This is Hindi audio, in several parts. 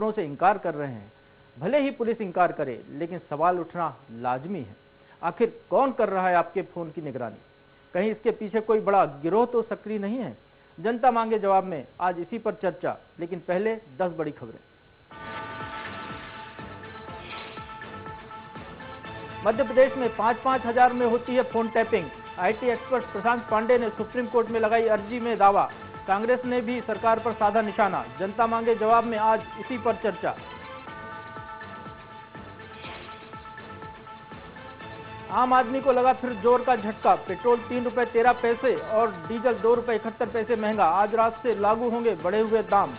खबरों से इनकार कर रहे हैं। भले ही पुलिस इनकार करे, लेकिन सवाल उठना लाजमी है। आखिर कौन कर रहा है आपके फोन की निगरानी? कहीं इसके पीछे कोई बड़ा गिरोह तो सक्रिय नहीं है? जनता मांगे जवाब में आज इसी पर चर्चा, लेकिन पहले 10 बड़ी खबरें। मध्य प्रदेश में 5-5 हजार में होती है फोन टैपिंग। आईटी एक्सपर्ट प्रशांत पांडे ने सुप्रीम कोर्ट में लगाई अर्जी में दावा। कांग्रेस ने भी सरकार पर साधा निशाना। जनता मांगे जवाब में आज इसी पर चर्चा। आम आदमी को लगा फिर जोर का झटका। पेट्रोल 3 रुपए 13 पैसे और डीजल 2 रुपए 71 पैसे महंगा। आज रात से लागू होंगे बढ़े हुए दाम।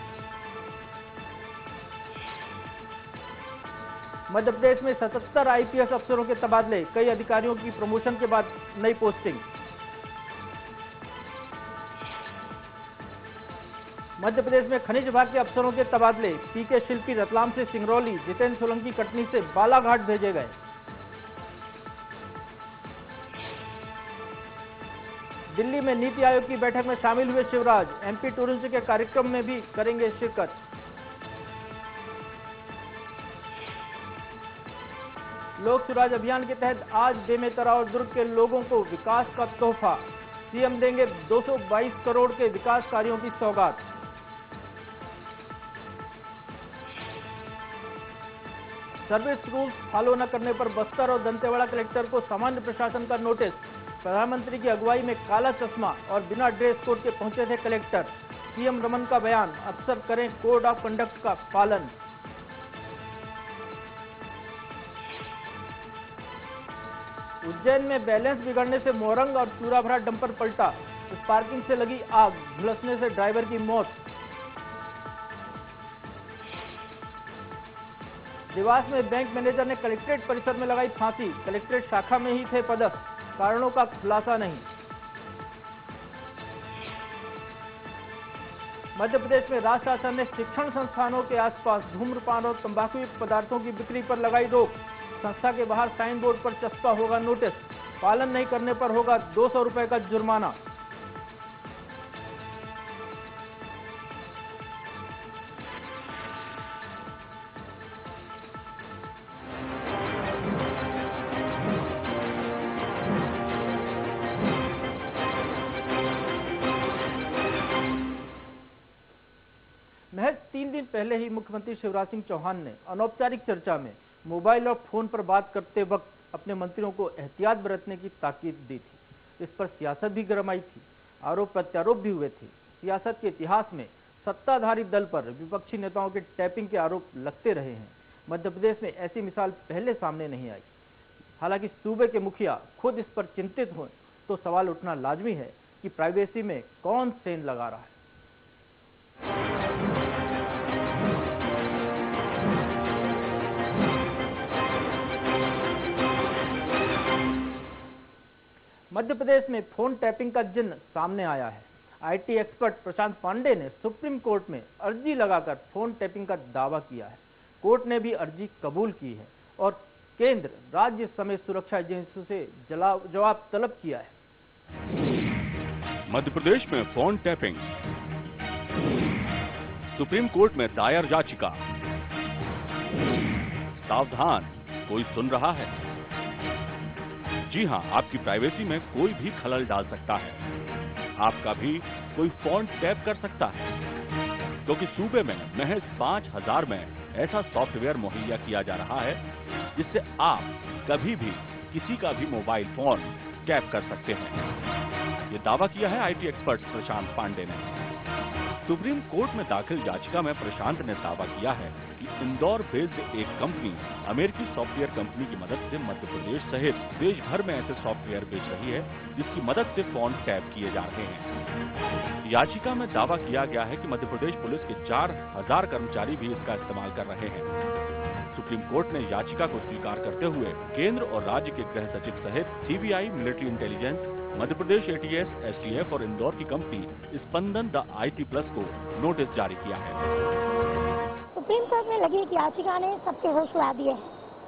मध्य प्रदेश में 77 आईपीएस अफसरों के तबादले। कई अधिकारियों की प्रमोशन के बाद नई पोस्टिंग। मध्य प्रदेश में खनिज विभाग के अफसरों के तबादले। पीके शिल्पी रतलाम से सिंगरौली, जितेंद्र सोलंकी कटनी से बालाघाट भेजे गए। दिल्ली में नीति आयोग की बैठक में शामिल हुए शिवराज। एमपी टूरिज्म के कार्यक्रम में भी करेंगे शिरकत। लोक सुराज अभियान के तहत आज बेमेतरा और दुर्ग के लोगों को विकास का तोहफा। सीएम देंगे 222 करोड़ के विकास कार्यों की सौगात। सर्विस रूल्स फॉलो न करने पर बस्तर और दंतेवाड़ा कलेक्टर को सामान्य प्रशासन का नोटिस। प्रधानमंत्री की अगुवाई में काला चश्मा और बिना ड्रेस कोड के पहुंचे थे कलेक्टर। सीएम रमन का बयान, अफसर करें कोड ऑफ कंडक्ट का पालन। उज्जैन में बैलेंस बिगड़ने से मोरंग और चूरा भरा डंपर पलटा। स्पार्किंग से लगी आग, झुलसने से ड्राइवर की मौत। देवास में बैंक मैनेजर ने कलेक्ट्रेट परिसर में लगाई फांसी। कलेक्ट्रेट शाखा में ही थे पदस्थ, कारणों का खुलासा नहीं। मध्य प्रदेश में राज्य शासन ने शिक्षण संस्थानों के आसपास धूम्रपान और तंबाकू युक्त पदार्थों की बिक्री पर लगाई रोक। संस्था के बाहर साइन बोर्ड पर चस्पा होगा नोटिस। पालन नहीं करने पर होगा 200 रुपए का जुर्माना। महज 3 दिन पहले ही मुख्यमंत्री शिवराज सिंह चौहान ने अनौपचारिक चर्चा में मोबाइल और फोन पर बात करते वक्त अपने मंत्रियों को एहतियात बरतने की ताकीद दी थी। इस पर सियासत भी गरमाई थी, आरोप प्रत्यारोप भी हुए थे। सियासत के इतिहास में सत्ताधारी दल पर विपक्षी नेताओं के टैपिंग के आरोप लगते रहे हैं। मध्य प्रदेश में ऐसी मिसाल पहले सामने नहीं आई। हालांकि सूबे के मुखिया खुद इस पर चिंतित हों तो सवाल उठना लाजमी है कि प्राइवेसी में कौन सेंध लगा रहा है। मध्य प्रदेश में फोन टैपिंग का जिन्न सामने आया है। आईटी एक्सपर्ट प्रशांत पांडे ने सुप्रीम कोर्ट में अर्जी लगाकर फोन टैपिंग का दावा किया है। कोर्ट ने भी अर्जी कबूल की है और केंद्र, राज्य समेत सुरक्षा एजेंसियों से जवाब तलब किया है। मध्य प्रदेश में फोन टैपिंग, सुप्रीम कोर्ट में दायर याचिका। सावधान, कोई सुन रहा है। जी हां, आपकी प्राइवेसी में कोई भी खलल डाल सकता है। आपका भी कोई फोन टैप कर सकता है, क्योंकि सूबे में महज 5000 में ऐसा सॉफ्टवेयर मुहैया किया जा रहा है जिससे आप कभी भी किसी का भी मोबाइल फोन टैप कर सकते हैं। ये दावा किया है आईटी एक्सपर्ट प्रशांत पांडे ने। सुप्रीम कोर्ट में दाखिल याचिका में प्रशांत ने दावा किया है कि इंदौर बेस्ड एक कंपनी अमेरिकी सॉफ्टवेयर कंपनी की मदद से मध्य प्रदेश सहित देश भर में ऐसे सॉफ्टवेयर बेच रही है जिसकी मदद से फोन टैप किए जा रहे हैं। याचिका में दावा किया गया है कि मध्य प्रदेश पुलिस के 4000 कर्मचारी भी इसका इस्तेमाल कर रहे हैं। सुप्रीम कोर्ट ने याचिका को स्वीकार करते हुए केंद्र और राज्य के गृह सचिव सहित CBI, military intelligence, Madhya Pradesh ATS, STF और इंदौर की company Spandan the IT plus को नोटिस जारी किया है। सुप्रीम कोर्ट में लगी एक याचिका ने सबके होश उड़ा दिए।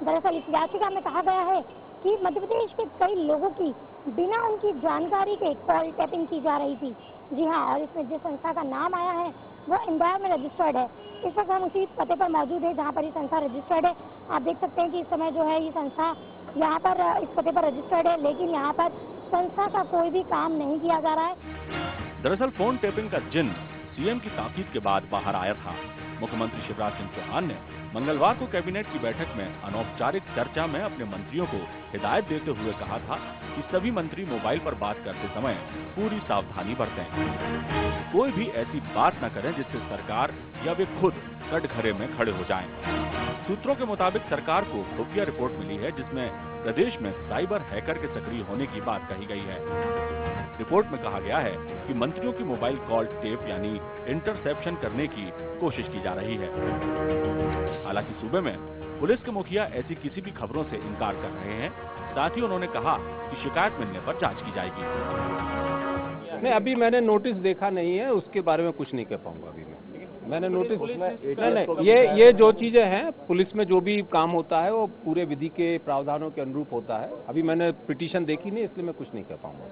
दरअसल इस याचिका में कहा गया है कि मध्य प्रदेश के कई लोगों की बिना उनकी जानकारी के कॉल टैपिंग की जा रही थी। जी हाँ, और इसमें जिस संस्था का नाम आया है वो इंदौर में रजिस्टर्ड है। इस वक्त हम उसी पते पर मौजूद है जहाँ पर ये संस्था रजिस्टर्ड है। आप देख सकते हैं कि इस समय जो है ये संस्था यहाँ पर इस पते पर रजिस्टर्ड है, लेकिन यहाँ पर संस्था का कोई भी काम नहीं किया जा रहा है। दरअसल फोन टेपिंग का जिन सीएम की ताकीद के बाद बाहर आया था। मुख्यमंत्री शिवराज सिंह चौहान ने मंगलवार को कैबिनेट की बैठक में अनौपचारिक चर्चा में अपने मंत्रियों को हिदायत देते हुए कहा था कि सभी मंत्री मोबाइल पर बात करते समय पूरी सावधानी बरतें। कोई भी ऐसी बात न करें जिससे सरकार या वे खुद कटघरे में खड़े हो जाएं। सूत्रों के मुताबिक सरकार को खुफिया रिपोर्ट मिली है जिसमें प्रदेश में साइबर हैकर के सक्रिय होने की बात कही गई है। रिपोर्ट में कहा गया है कि मंत्रियों की मोबाइल कॉल टेप यानी इंटरसेप्शन करने की कोशिश की जा रही है। हालांकि सूबे में पुलिस के मुखिया ऐसी किसी भी खबरों से इनकार कर रहे हैं। साथ ही उन्होंने कहा कि शिकायत मिलने पर जांच की जाएगी। नहीं, अभी मैंने नोटिस देखा नहीं है, उसके बारे में कुछ नहीं कह पाऊंगा। अभी मैंने नोटिस नहीं, ये जो चीजें हैं पुलिस में जो भी काम होता है वो पूरे विधि के प्रावधानों के अनुरूप होता है। अभी मैंने पिटीशन देखी नहीं, इसलिए मैं कुछ नहीं कह पाऊंगा।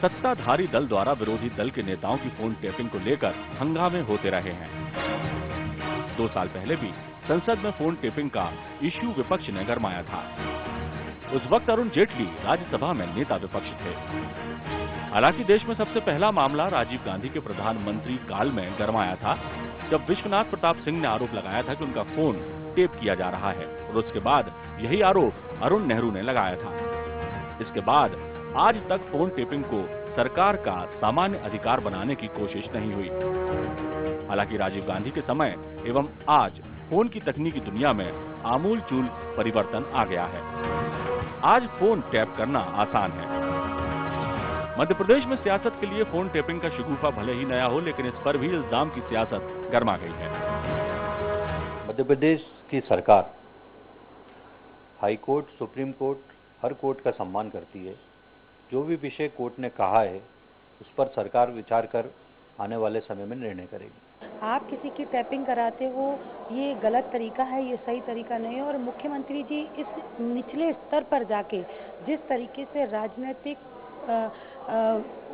सत्ताधारी दल द्वारा विरोधी दल के नेताओं की फोन टेपिंग को लेकर हंगामे होते रहे हैं। 2 साल पहले भी संसद में फोन टेपिंग का इश्यू विपक्ष ने गरमाया था। उस वक्त अरुण जेटली राज्यसभा में नेता विपक्ष थे। हालांकि देश में सबसे पहला मामला राजीव गांधी के प्रधानमंत्री काल में गरमाया था, जब विश्वनाथ प्रताप सिंह ने आरोप लगाया था कि उनका फोन टेप किया जा रहा है, और उसके बाद यही आरोप अरुण नेहरू ने लगाया था। इसके बाद आज तक फोन टेपिंग को सरकार का सामान्य अधिकार बनाने की कोशिश नहीं हुई। हालांकि राजीव गांधी के समय एवं आज फोन की तकनीकी दुनिया में आमूलचूल परिवर्तन आ गया है। आज फोन टैप करना आसान है। मध्य प्रदेश में सियासत के लिए फोन टेपिंग का शगुफा भले ही नया हो, लेकिन इस पर भी इल्जाम की सियासत गर्मा गई है। मध्य प्रदेश की सरकार हाई कोर्ट, सुप्रीम कोर्ट, हर कोर्ट का सम्मान करती है। जो भी विषय कोर्ट ने कहा है उस पर सरकार विचार कर आने वाले समय में निर्णय करेगी। आप किसी की टैपिंग कराते हो, ये गलत तरीका है, ये सही तरीका नहीं है। और मुख्यमंत्री जी इस निचले स्तर पर जाके जिस तरीके से राजनीतिक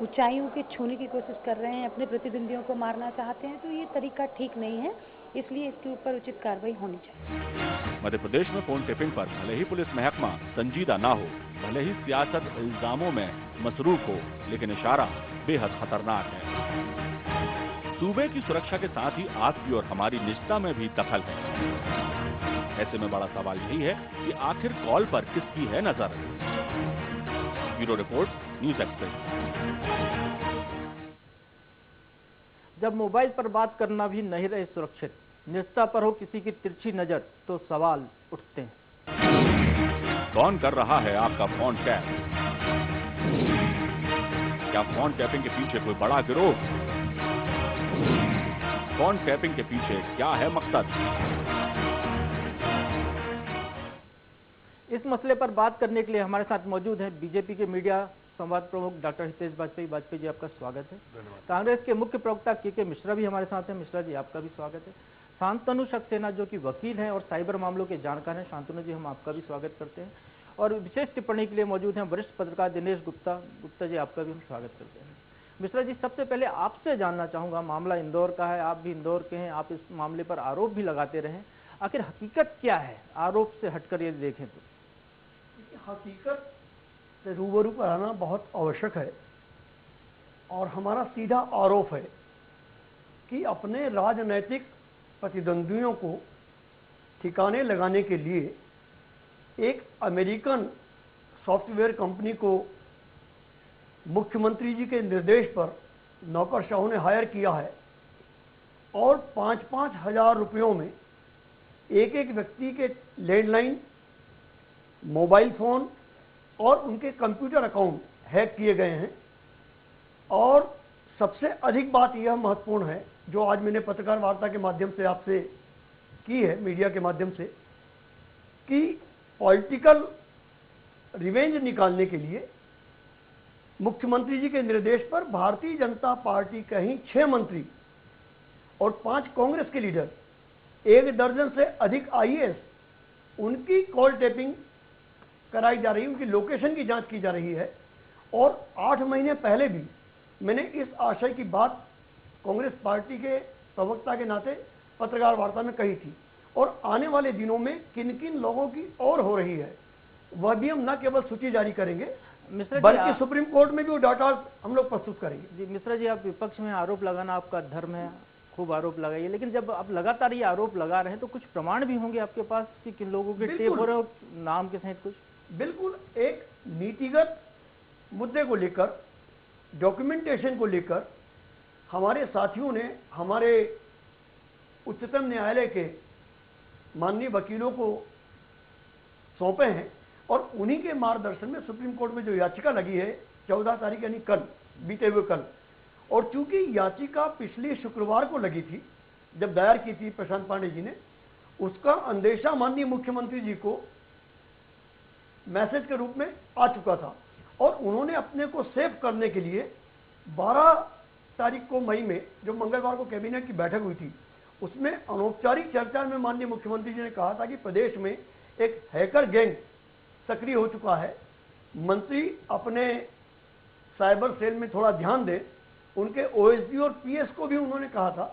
ऊंचाइयों के छूने की कोशिश कर रहे हैं, अपने प्रतिद्वंदियों को मारना चाहते हैं, तो ये तरीका ठीक नहीं है। इसलिए इसके ऊपर उचित कार्रवाई होनी चाहिए। मध्य प्रदेश में फोन टेपिंग पर भले ही पुलिस महकमा संजीदा ना हो, भले ही सियासत इल्जामों में मसरूफ हो, लेकिन इशारा बेहद खतरनाक है। सूबे की सुरक्षा के साथ ही आपकी और हमारी निजता में भी दखल है। ऐसे में बड़ा सवाल यही है कि आखिर कॉल पर किसकी है नजर। Bureau report, news express. जब मोबाइल पर बात करना भी नहीं रहे सुरक्षित, निजता पर हो किसी की तिरछी नजर, तो सवाल उठते हैं। कौन कर रहा है आपका फोन टैप? क्या फोन टैपिंग के पीछे कोई बड़ा गिरोह? फोन टैपिंग के पीछे क्या है मकसद? इस मसले पर बात करने के लिए हमारे साथ मौजूद हैं बीजेपी के मीडिया संवाद प्रमुख डॉक्टर हितेश वाजपेयी जी, आपका स्वागत है। कांग्रेस के मुख्य प्रवक्ता के मिश्रा भी हमारे साथ हैं। मिश्रा जी, आपका भी स्वागत है। शांतनु सक्सेना जो कि वकील हैं और साइबर मामलों के जानकार हैं, शांतनु जी, हम आपका भी स्वागत करते हैं। और विशेष टिप्पणी के लिए मौजूद हैं वरिष्ठ पत्रकार दिनेश गुप्ता जी, आपका भी हम स्वागत करते हैं। मिश्रा जी, सबसे पहले आपसे जानना चाहूंगा, मामला इंदौर का है, आप भी इंदौर के हैं, आप इस मामले पर आरोप भी लगाते रहे, आखिर हकीकत क्या है आरोप से हटकर ये देखें तो? हकीकत से रूबरू कराना बहुत आवश्यक है और हमारा सीधा आरोप है कि अपने राजनैतिक प्रतिद्वंदियों को ठिकाने लगाने के लिए एक अमेरिकन सॉफ्टवेयर कंपनी को मुख्यमंत्री जी के निर्देश पर नौकरशाहों ने हायर किया है और 5-5 हजार रुपयों में एक एक व्यक्ति के लैंडलाइन, मोबाइल फोन और उनके कंप्यूटर अकाउंट हैक किए गए हैं। और सबसे अधिक बात यह महत्वपूर्ण है जो आज मैंने पत्रकार वार्ता के माध्यम से आपसे की है, मीडिया के माध्यम से, कि पॉलिटिकल रिवेंज निकालने के लिए मुख्यमंत्री जी के निर्देश पर भारतीय जनता पार्टी के ही 6 मंत्री और 5 कांग्रेस के लीडर, 1 दर्जन से अधिक आईएएस, उनकी कॉल टेपिंग कराई जा रही है, उनकी लोकेशन की जांच की जा रही है। और 8 महीने पहले भी मैंने इस आशय की बात कांग्रेस पार्टी के प्रवक्ता के नाते पत्रकार वार्ता में कही थी, और आने वाले दिनों में किन किन लोगों की और हो रही है वह भी हम न केवल सूची जारी करेंगे बल्कि सुप्रीम कोर्ट में भी वो डाटा हम लोग प्रस्तुत करेंगे। जी मिश्रा जी, आप विपक्ष में आरोप लगाना आपका धर्म है, खूब आरोप लगाइए, लेकिन जब आप लगातार ये आरोप लगा रहे हैं तो कुछ प्रमाण भी होंगे आपके पास कि किन लोगों के टेप हो रहे हो, नाम के सहित कुछ? बिल्कुल, एक नीतिगत मुद्दे को लेकर, डॉक्यूमेंटेशन को लेकर हमारे साथियों ने हमारे उच्चतम न्यायालय के माननीय वकीलों को सौंपे हैं, और उन्हीं के मार्गदर्शन में सुप्रीम कोर्ट में जो याचिका लगी है 14 तारीख यानी कल, बीते हुए कल, और चूंकि याचिका पिछले शुक्रवार को लगी थी जब दायर की थी प्रशांत पांडे जी ने, उसका अंदेशा माननीय मुख्यमंत्री जी को मैसेज के रूप में आ चुका था, और उन्होंने अपने को सेव करने के लिए 12 तारीख को मई में जो मंगलवार को कैबिनेट की बैठक हुई थी उसमें अनौपचारिक चर्चा में माननीय मुख्यमंत्री जी ने कहा था कि प्रदेश में एक हैकर गैंग सक्रिय हो चुका है, मंत्री अपने साइबर सेल में थोड़ा ध्यान दें। उनके ओएसडी और पीएस को भी उन्होंने कहा था,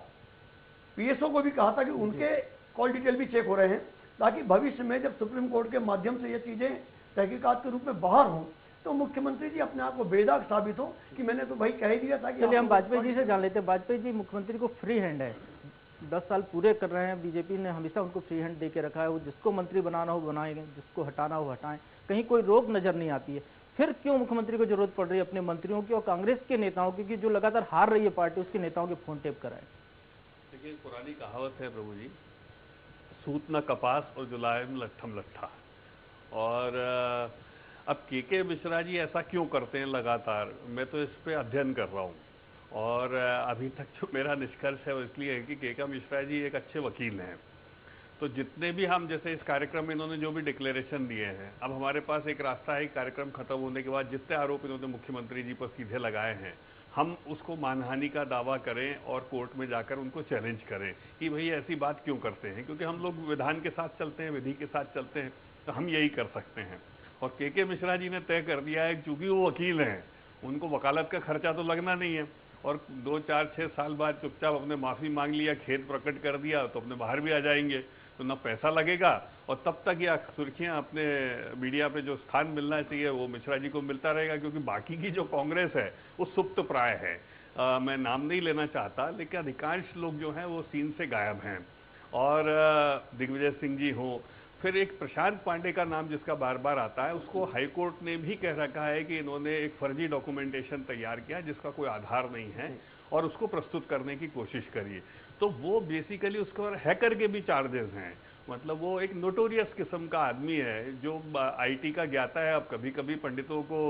पीएसओ को भी कहा था कि उनके कॉल डिटेल भी चेक हो रहे हैं, ताकि भविष्य में जब सुप्रीम कोर्ट के माध्यम से ये चीजें तहकीकात के रूप में बाहर हों तो मुख्यमंत्री जी अपने आप को बेदाग साबित हो कि मैंने तो भाई कह ही दिया था कि। चलिए हम वाजपेयी जी से जान लेते हैं। वाजपेयी जी मुख्यमंत्री को फ्री हैंड है, 10 साल पूरे कर रहे हैं, बीजेपी ने हमेशा उनको फ्री हैंड दे के रखा है, वो जिसको मंत्री बनाना हो बनाएंगे, जिसको हटाना हो हटाएं, कहीं कोई रोक नजर नहीं आती है। फिर क्यों मुख्यमंत्री को जरूरत पड़ रही है अपने मंत्रियों की और कांग्रेस के नेताओं की, जो लगातार हार रही है पार्टी, उसके नेताओं के फोन टेप कराए? देखिए, पुरानी कहावत है प्रभु जी, सूत न कपास और जुलायम लट्ठम लट्ठा। और अब के मिश्रा जी ऐसा क्यों करते हैं लगातार, मैं तो इस पे अध्ययन कर रहा हूँ, और अभी तक जो मेरा निष्कर्ष है वो इसलिए है कि के मिश्रा जी एक अच्छे वकील हैं। तो जितने भी हम, जैसे इस कार्यक्रम में इन्होंने जो भी डिक्लेरेशन दिए हैं, अब हमारे पास एक रास्ता है, कार्यक्रम खत्म होने के बाद जितने आरोप इन्होंने मुख्यमंत्री जी पर सीधे लगाए हैं, हम उसको मानहानि का दावा करें और कोर्ट में जाकर उनको चैलेंज करें कि भाई ऐसी बात क्यों करते हैं, क्योंकि हम लोग विधान के साथ चलते हैं, विधि के साथ चलते हैं, तो हम यही कर सकते हैं। और के मिश्रा जी ने तय कर दिया है, चूंकि वो वकील हैं, उनको वकालत का खर्चा तो लगना नहीं है, और 2, 4, 6 साल बाद चुपचाप अपने माफी मांग लिया, खेद प्रकट कर दिया, तो अपने बाहर भी आ जाएंगे, तो ना पैसा लगेगा, और तब तक या सुर्खियां अपने मीडिया पे जो स्थान मिलना चाहिए वो मिश्रा जी को मिलता रहेगा, क्योंकि बाकी की जो कांग्रेस है वो सुप्त प्राय है। मैं नाम नहीं लेना चाहता, लेकिन अधिकांश लोग जो हैं वो सीन से गायब हैं। और दिग्विजय सिंह जी हो, फिर एक प्रशांत पांडे का नाम जिसका बार बार आता है, उसको हाईकोर्ट ने भी कह रखा है कि इन्होंने एक फर्जी डॉक्यूमेंटेशन तैयार किया जिसका कोई आधार नहीं है, और उसको प्रस्तुत करने की कोशिश करिए। तो वो बेसिकली उसके ऊपर हैकर के भी चार्जेस हैं, मतलब वो एक नोटोरियस किस्म का आदमी है जो आईटी का ज्ञाता है। अब कभी कभी पंडितों को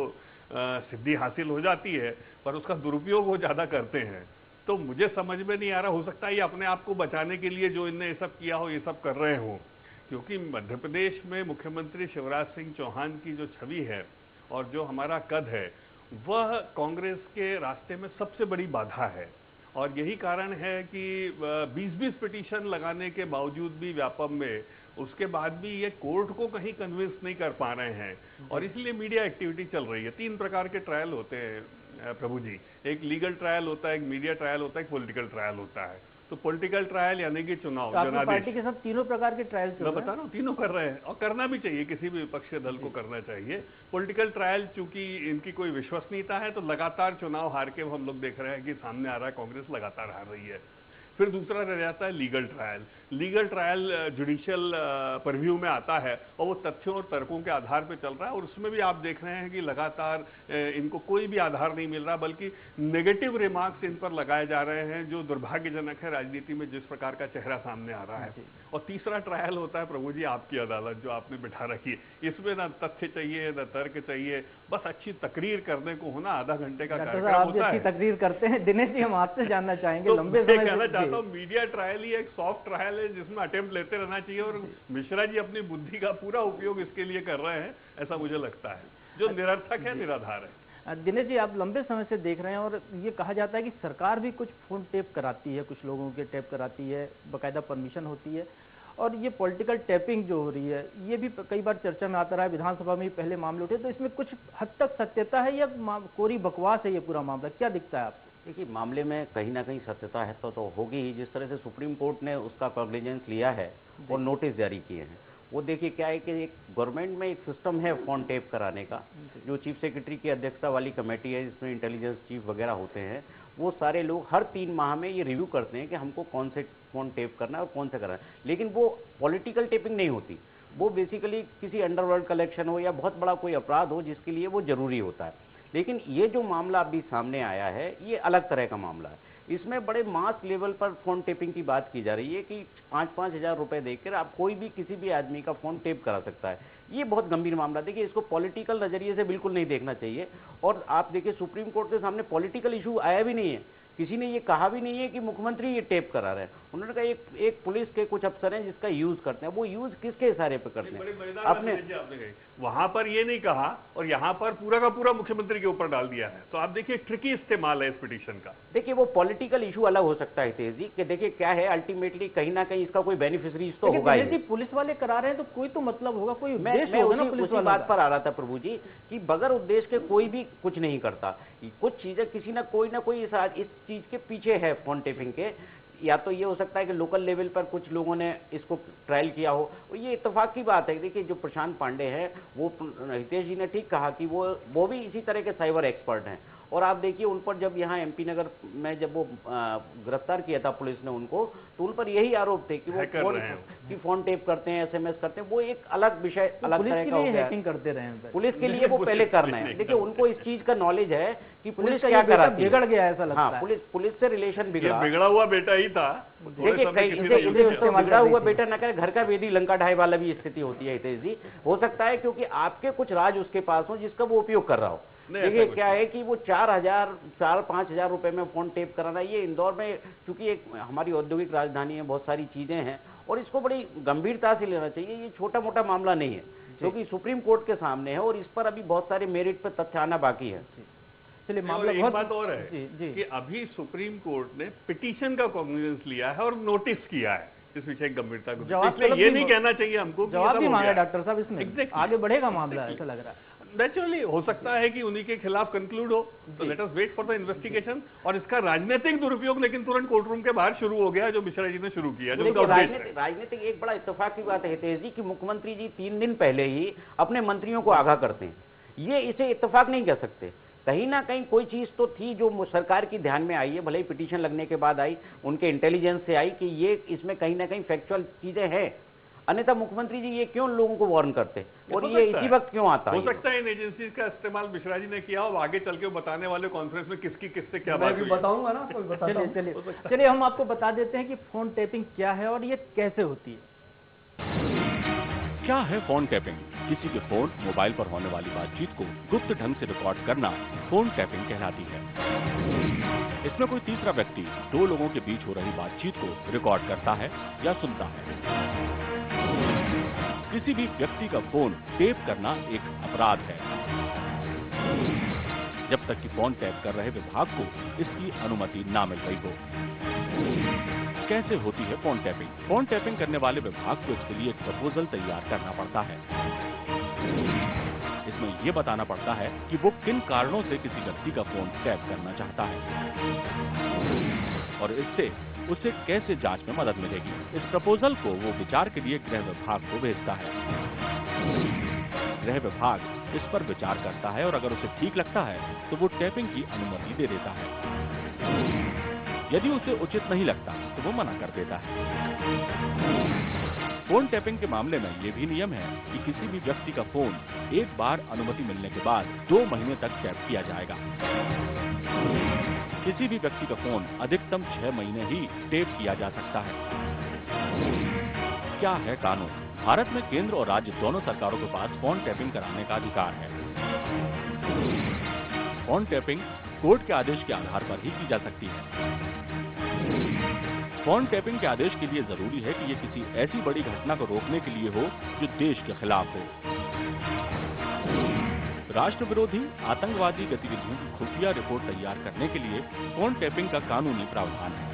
सिद्धि हासिल हो जाती है, पर उसका दुरुपयोग वो ज़्यादा करते हैं। तो मुझे समझ में नहीं आ रहा, हो सकता है ये अपने आप को बचाने के लिए जो इनने ये सब किया हो, ये सब कर रहे हो, क्योंकि मध्य प्रदेश में मुख्यमंत्री शिवराज सिंह चौहान की जो छवि है और जो हमारा कद है, वह कांग्रेस के रास्ते में सबसे बड़ी बाधा है। और यही कारण है कि 20-20 पिटीशन लगाने के बावजूद भी व्यापम में, उसके बाद भी ये कोर्ट को कहीं कन्विंस नहीं कर पा रहे हैं, और इसलिए मीडिया एक्टिविटी चल रही है। 3 प्रकार के ट्रायल होते हैं प्रभु जी, एक लीगल ट्रायल होता है, एक मीडिया ट्रायल होता है, एक पॉलिटिकल ट्रायल होता है। तो पॉलिटिकल ट्रायल यानी कि चुनाव, तो पार्टी के सब तीनों प्रकार के ट्रायल मैं बता रहा हूँ, तीनों कर रहे हैं, और करना भी चाहिए, किसी भी विपक्षी दल को करना चाहिए। पॉलिटिकल ट्रायल चूंकि इनकी कोई विश्वसनीयता है, तो लगातार चुनाव हार के हम लोग देख रहे हैं कि सामने आ रहा है कांग्रेस लगातार हार रही है। फिर दूसरा रह जाता है legal trial. Legal trial judicial purview में आता है, और वो तथ्यों और तर्कों के आधार पर चल रहा है, और उसमें भी आप देख रहे हैं कि लगातार इनको कोई भी आधार नहीं मिल रहा, बल्कि नेगेटिव रिमार्क्स इन पर लगाए जा रहे हैं, जो दुर्भाग्यजनक है राजनीति में जिस प्रकार का चेहरा सामने आ रहा है। और तीसरा ट्रायल होता है प्रभु जी आपकी अदालत, जो आपने बिठा रखी है। इसमें ना तथ्य चाहिए, ना तर्क चाहिए, बस अच्छी तकरीर करने को होना, आधा घंटे का कार्यक्रम होता है। तकरीर करते हैं दिनेश जी, हम आपसे जानना चाहेंगे, लंबे समय कहना चाहता हूँ, मीडिया ट्रायल ही एक सॉफ्ट ट्रायल है जिसमें अटेम्प्ट लेते रहना चाहिए, और मिश्रा जी अपनी बुद्धि का पूरा उपयोग इसके लिए कर रहे हैं, ऐसा मुझे लगता है, जो निरर्थक है, निराधार है। दिनेश जी, आप लंबे समय से देख रहे हैं, और ये कहा जाता है कि सरकार भी कुछ फोन टेप कराती है, कुछ लोगों के टेप कराती है, बाकायदा परमिशन होती है, और ये पॉलिटिकल टैपिंग जो हो रही है, ये भी कई बार चर्चा में आता रहा है, विधानसभा में पहले मामले उठे, तो इसमें कुछ हद तक सत्यता है या कोरी बकवास है ये पूरा मामला, क्या दिखता है आपको? देखिए, मामले में कहीं ना कहीं सत्यता है तो होगी ही। जिस तरह से सुप्रीम कोर्ट ने उसका कॉग्निजेंस लिया है और नोटिस जारी किए हैं, वो देखिए क्या है कि एक गवर्नमेंट में एक सिस्टम है फोन टेप कराने का, जो चीफ सेक्रेटरी की अध्यक्षता वाली कमेटी है, जिसमें इंटेलिजेंस चीफ वगैरह होते हैं। वो सारे लोग हर 3 माह में ये रिव्यू करते हैं कि हमको कौन से फोन टेप करना है और कौन से करना है। लेकिन वो पॉलिटिकल टेपिंग नहीं होती, वो बेसिकली किसी अंडरवर्ल्ड कलेक्शन हो या बहुत बड़ा कोई अपराध हो जिसके लिए वो जरूरी होता है। लेकिन ये जो मामला अभी सामने आया है, ये अलग तरह का मामला है। इसमें बड़े मास लेवल पर फोन टेपिंग की बात की जा रही है कि 5-5 हज़ार रुपए देकर आप कोई भी किसी भी आदमी का फोन टेप करा सकता है। ये बहुत गंभीर मामला। देखिए, इसको पॉलिटिकल नजरिए से बिल्कुल नहीं देखना चाहिए। और आप देखिए, सुप्रीम कोर्ट के सामने पॉलिटिकल इशू आया भी नहीं है। किसी ने ये कहा भी नहीं है कि मुख्यमंत्री ये टेप करा रहे हैं। उन्होंने कहा एक पुलिस के कुछ अफसर हैं जिसका यूज करते हैं। वो यूज किसके इशारे पे करते हैं? आपने वहां पर ये नहीं कहा और यहाँ पर पूरा का पूरा मुख्यमंत्री के ऊपर डाल दिया है। तो आप देखिए, ट्रिकी इस्तेमाल है इस पिटीशन का। देखिए, वो पॉलिटिकल इशू अलग हो सकता है तेज जी, कि देखिए क्या है, अल्टीमेटली कहीं ना कहीं इसका कोई बेनिफिशरीज तो होगा ही। पुलिस वाले करा रहे हैं तो कोई तो मतलब होगा, कोई मैं उसी बात पर आ रहा था प्रभु जी, कि बगैर उद्देश्य के कोई भी कुछ नहीं करता। कुछ चीजें किसी ना कोई इस चीज के पीछे है फोन टेपिंग के। या तो ये हो सकता है कि लोकल लेवल पर कुछ लोगों ने इसको ट्रायल किया हो। ये इत्तेफाक की बात है। देखिए, जो प्रशांत पांडे हैं, वो हितेश जी ने ठीक कहा कि वो भी इसी तरह के साइबर एक्सपर्ट हैं। और आप देखिए, उन पर जब यहाँ एमपी नगर में जब वो गिरफ्तार किया था पुलिस ने उनको, तो उन पर यही आरोप थे कि वो फोन टेप करते हैं, SMS करते हैं। वो एक अलग विषय, अलग तरह का हो गया। हैकिंग करते रहे हैं पुलिस के लिए वो पहले करना है। देखिए, उनको इस चीज का नॉलेज है कि पुलिस क्या कराती है। बिगड़ गया ऐसा लगता है। हाँ, पुलिस से रिलेशन बिगड़ा हुआ बेटा ही था। देखिए, इसे बिगड़ा हुआ बेटा न करे, घर का वेदी लंका ढाई वाला भी स्थिति होती है हितेश जी। हो सकता है क्योंकि आपके कुछ राज उसके पास हो जिसका वो उपयोग कर रहा हो। देखिए क्या है कि वो 4-5 हजार रुपए में फोन टेप कराना, ये इंदौर में चूंकि एक हमारी औद्योगिक राजधानी है, बहुत सारी चीजें हैं और इसको बड़ी गंभीरता से लेना चाहिए। ये छोटा मोटा मामला नहीं है, क्योंकि सुप्रीम कोर्ट के सामने है और इस पर अभी बहुत सारे मेरिट पर तथ्य आना बाकी है। चलिए, मामला एक बात और है कि अभी सुप्रीम कोर्ट ने पिटीशन का कॉग्निजेंस लिया है और नोटिस किया है इस विषय की गंभीरता को। इसलिए ये नहीं कहना चाहिए हमको जवाब भी मांगा डॉक्टर साहब, इसमें आगे बढ़ेगा मामला, ऐसा लग रहा है। नेचुरली हो सकता है कि उन्हीं के खिलाफ कंक्लूड हो, तो let us wait for the investigation. और इसका राजनीतिक दुरुपयोग लेकिन तुरंत कोर्ट रूम के बाहर शुरू हो गया, जो मिश्रा जी ने शुरू किया। राजनीतिक एक बड़ा इत्तेफाक की बात है हितेश जी कि मुख्यमंत्री जी 3 दिन पहले ही अपने मंत्रियों को आगाह करते हैं। ये इसे इत्तेफाक नहीं कह सकते। कहीं ना कहीं कोई चीज तो थी जो सरकार की ध्यान में आई है, भले ही पिटीशन लगने के बाद आई, उनके इंटेलिजेंस से आई कि ये इसमें कहीं ना कहीं फैक्चुअल चीजें हैं। अन्यथा मुख्यमंत्री जी ये क्यों लोगों को वार्न करते और ये इसी वक्त क्यों आता है? हो सकता है इन एजेंसीज का इस्तेमाल मिश्रा जी ने किया और आगे चल के बताने वाले कॉन्फ्रेंस में किससे क्या बात हुई। बताऊंगा ना, चलिए हम आपको बता देते हैं कि फोन टैपिंग क्या है और ये कैसे होती है। क्या है फोन टैपिंग? किसी के फोन, मोबाइल पर होने वाली बातचीत को गुप्त ढंग से रिकॉर्ड करना फोन टैपिंग कहलाती है। इसमें कोई तीसरा व्यक्ति 2 लोगों के बीच हो रही बातचीत को रिकॉर्ड करता है या सुनता है। किसी भी व्यक्ति का फोन टैप करना एक अपराध है, जब तक कि फोन टैप कर रहे विभाग को इसकी अनुमति ना मिल गई हो। कैसे होती है फोन टैपिंग? फोन टैपिंग करने वाले विभाग को इसके लिए एक प्रपोजल तैयार करना पड़ता है। इसमें यह बताना पड़ता है कि वो किन कारणों से किसी व्यक्ति का फोन टैप करना चाहता है और इससे उसे कैसे जांच में मदद मिलेगी। इस प्रपोजल को वो विचार के लिए गृह विभाग को भेजता है। गृह विभाग इस पर विचार करता है और अगर उसे ठीक लगता है तो वो टैपिंग की अनुमति दे देता है। यदि उसे उचित नहीं लगता तो वो मना कर देता है। फोन टैपिंग के मामले में ये भी नियम है कि किसी भी व्यक्ति का फोन एक बार अनुमति मिलने के बाद 2 महीने तक टैप किया जाएगा। किसी भी व्यक्ति का फोन अधिकतम 6 महीने ही टैप किया जा सकता है। क्या है कानून? भारत में केंद्र और राज्य दोनों सरकारों के पास फोन टैपिंग कराने का अधिकार है। फोन टैपिंग कोर्ट के आदेश के आधार पर ही की जा सकती है। फोन टैपिंग के आदेश के लिए जरूरी है कि ये किसी ऐसी बड़ी घटना को रोकने के लिए हो जो देश के खिलाफ हो। राष्ट्र विरोधी आतंकवादी गतिविधियों की खुफिया रिपोर्ट तैयार करने के लिए फोन टैपिंग का कानूनी प्रावधान है।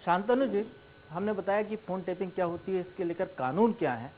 शांतनु जी, हमने बताया कि फोन टैपिंग क्या होती है, इसके लेकर कानून क्या है।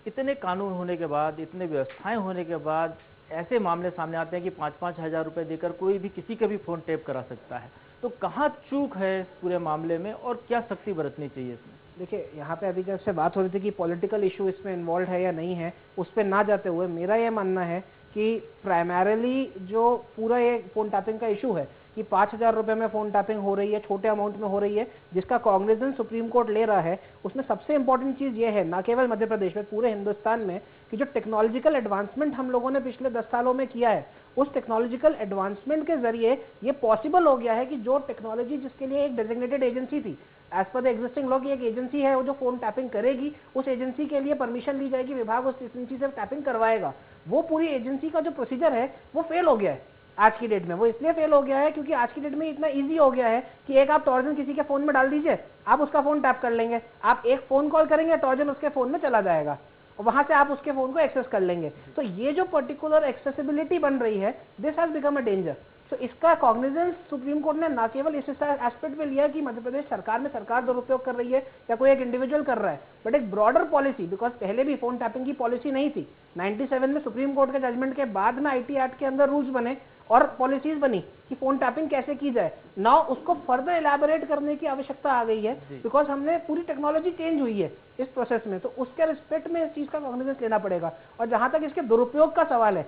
इतने कानून होने के बाद, इतने व्यवस्थाएं होने के बाद ऐसे मामले सामने आते हैं कि 5-5 हजार रुपए देकर कोई भी किसी का भी फोन टैप करा सकता है, तो कहाँ चूक है इस पूरे मामले में और क्या सख्ती बरतनी चाहिए इसमें? देखिए, यहाँ पे अभी जब से बात हो रही थी कि पॉलिटिकल इशू इसमें इन्वॉल्व है या नहीं है, उस पर ना जाते हुए मेरा ये मानना है कि प्राइमरीली जो पूरा ये फोन टैपिंग का इशू है कि 5,000 रुपए में फोन टैपिंग हो रही है, छोटे अमाउंट में हो रही है, जिसका कॉग्निजेंस सुप्रीम कोर्ट ले रहा है, उसमें सबसे इंपॉर्टेंट चीज ये है, ना केवल मध्य प्रदेश में, पूरे हिंदुस्तान में, कि जो टेक्नोलॉजिकल एडवांसमेंट हम लोगों ने पिछले 10 सालों में किया है, उस टेक्नोलॉजिकल एडवांसमेंट के जरिए ये पॉसिबल हो गया है कि जो टेक्नोलॉजी जिसके लिए एक डेजिग्नेटेड एजेंसी थी, as per the existing law की एक एजेंसी है वो जो फोन टैपिंग करेगी, उस एजेंसी के लिए परमिशन ली जाएगी, विभाग उस एजेंसी से टैपिंग करवाएगा, वो पूरी एजेंसी का जो प्रोसीजर है वो फेल हो गया है आज की डेट में। वो इसलिए फेल हो गया है क्योंकि आज की डेट में इतना इजी हो गया है कि एक आप टॉर्जन किसी के फोन में डाल दीजिए, आप उसका फोन टैप कर लेंगे, आप एक फोन कॉल करेंगे, टॉर्जन उसके फोन में चला जाएगा और वहां से आप उसके फोन को एक्सेस कर लेंगे। तो ये जो पर्टिकुलर एक्सेसिबिलिटी बन रही है, this has become a danger. तो इसका कॉग्निजेंस सुप्रीम कोर्ट ने ना केवल इस एस्पेक्ट पे लिया कि मध्य प्रदेश सरकार में सरकार दुरुपयोग कर रही है या कोई एक इंडिविजुअल कर रहा है, बट एक ब्रॉडर पॉलिसी, बिकॉज पहले भी फोन टैपिंग की पॉलिसी नहीं थी। 97 में सुप्रीम कोर्ट के जजमेंट के बाद में आईटी एक्ट के अंदर रूल्स बने और पॉलिसीज बनी कि फोन टैपिंग कैसे की जाए। नाउ उसको फर्दर एलैबोरेट करने की आवश्यकता आ गई है, बिकॉज हमने पूरी टेक्नोलॉजी चेंज हुई है इस प्रोसेस में, तो उसके रिस्पेक्ट में इस चीज का कॉग्निजेंस लेना पड़ेगा। और जहां तक इसके दुरुपयोग का सवाल है,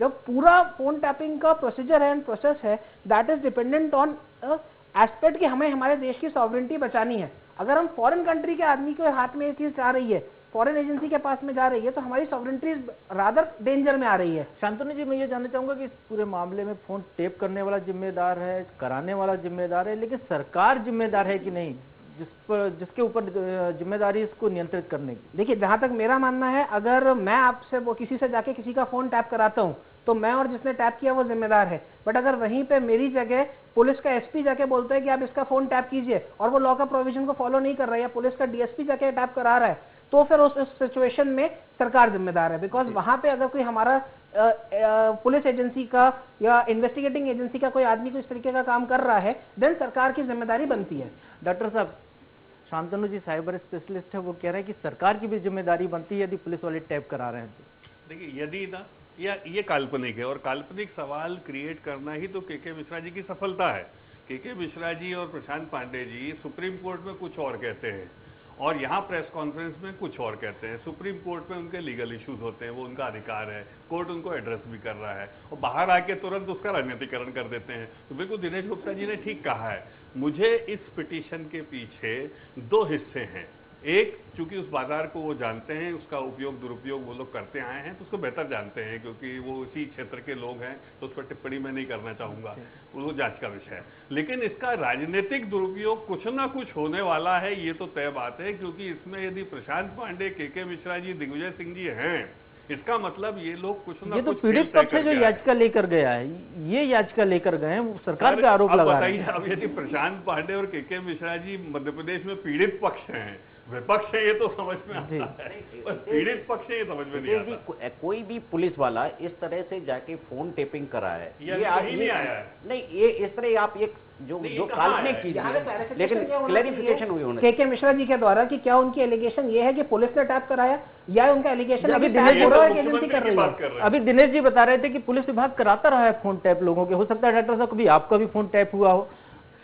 जब पूरा फोन टैपिंग का प्रोसीजर है एंड प्रोसेस है, that is dependent on aspect कि हमें हमारे देश की सॉवरेनिटी बचानी है। अगर हम फॉरेन कंट्री के आदमी के हाथ में ये चीज जा रही है, फॉरेन एजेंसी के पास में जा रही है, तो हमारी सॉवरेनिटी रादर डेंजर में आ रही है। शांतनु जी, मैं ये जानना चाहूंगा कि इस पूरे मामले में फोन टेप करने वाला जिम्मेदार है, कराने वाला जिम्मेदार है, लेकिन सरकार जिम्मेदार है कि नहीं, जिसके ऊपर जिम्मेदारी इसको नियंत्रित करने की? देखिए, जहां तक मेरा मानना है, अगर मैं आपसे वो किसी से जाके किसी का फोन टैप कराता हूं तो मैं और जिसने टैप किया वो जिम्मेदार है। बट अगर वहीं पे मेरी जगह पुलिस का एसपी जाके बोलता है कि आप इसका फोन टैप कीजिए और वो लॉ का प्रोविजन को फॉलो नहीं कर रहा है, या पुलिस का डीएसपी जाके टैप करा रहा है, तो फिर उस सिचुएशन में सरकार जिम्मेदार है। बिकॉज वहां पे अगर कोई हमारा पुलिस एजेंसी का या इन्वेस्टिगेटिंग एजेंसी का कोई आदमी को इस तरीके का काम कर रहा है, देन सरकार की जिम्मेदारी बनती है। डॉक्टर साहब, शांतनु जी साइबर स्पेशलिस्ट है, वो कह रहे हैं कि सरकार की भी जिम्मेदारी बनती है यदि पुलिस वाले टैप करा रहे हैं तो। देखिए, यदि ना ये काल्पनिक है, और काल्पनिक सवाल क्रिएट करना ही तो के मिश्रा जी की सफलता है। के मिश्रा जी और प्रशांत पांडे जी सुप्रीम कोर्ट में कुछ और कहते हैं और यहाँ प्रेस कॉन्फ्रेंस में कुछ और कहते हैं। सुप्रीम कोर्ट में उनके लीगल इश्यूज होते हैं, वो उनका अधिकार है, कोर्ट उनको एड्रेस भी कर रहा है, और बाहर आके तुरंत उसका राजनीतिकरण कर देते हैं। तो बिल्कुल दिनेश गुप्ता जी ने ठीक कहा है। मुझे इस पिटीशन के पीछे दो हिस्से हैं। एक, चूंकि उस बाजार को वो जानते हैं, उसका उपयोग दुरुपयोग वो लोग करते आए हैं, तो उसको बेहतर जानते हैं, क्योंकि वो उसी क्षेत्र के लोग हैं, तो उस पर टिप्पणी मैं नहीं करना चाहूंगा, वो जांच का विषय है। लेकिन इसका राजनीतिक दुरुपयोग कुछ ना कुछ होने वाला है, ये तो तय बात है, क्योंकि इसमें यदि प्रशांत पांडे, के मिश्रा जी, दिग्विजय सिंह जी हैं, इसका मतलब ये लोग कुछ ना ये तो कुछ पीड़ित पक्ष है जो याचिका लेकर गया है, ये याचिका लेकर गए हैं, सरकार पे आरोप लगा रहे हैं। अब यदि प्रशांत पांडे और के मिश्रा जी मध्य प्रदेश में पीड़ित पक्ष हैं, विपक्ष है, ये तो समझ में आता है, पर पीड़ित पक्ष है, ये समझ में नहीं आता। कोई भी पुलिस वाला इस तरह से जाके फोन टेपिंग करा है, ये नहीं आया है। नहीं, ये इस तरह आप एक जो काल्पनिक कीजिए, लेकिन क्लैरिफिकेशन हुई होना। के मिश्रा जी के द्वारा कि क्या उनकी एलिगेशन ये है कि पुलिस ने टैप कराया, या उनका एलिगेशन अभी एजेंसी कर रही है? अभी दिनेश जी बता रहे थे कि पुलिस विभाग कराता रहा है फोन टैप लोगों के। हो सकता है डॉक्टर साहब कभी आपका भी फोन टैप हुआ हो,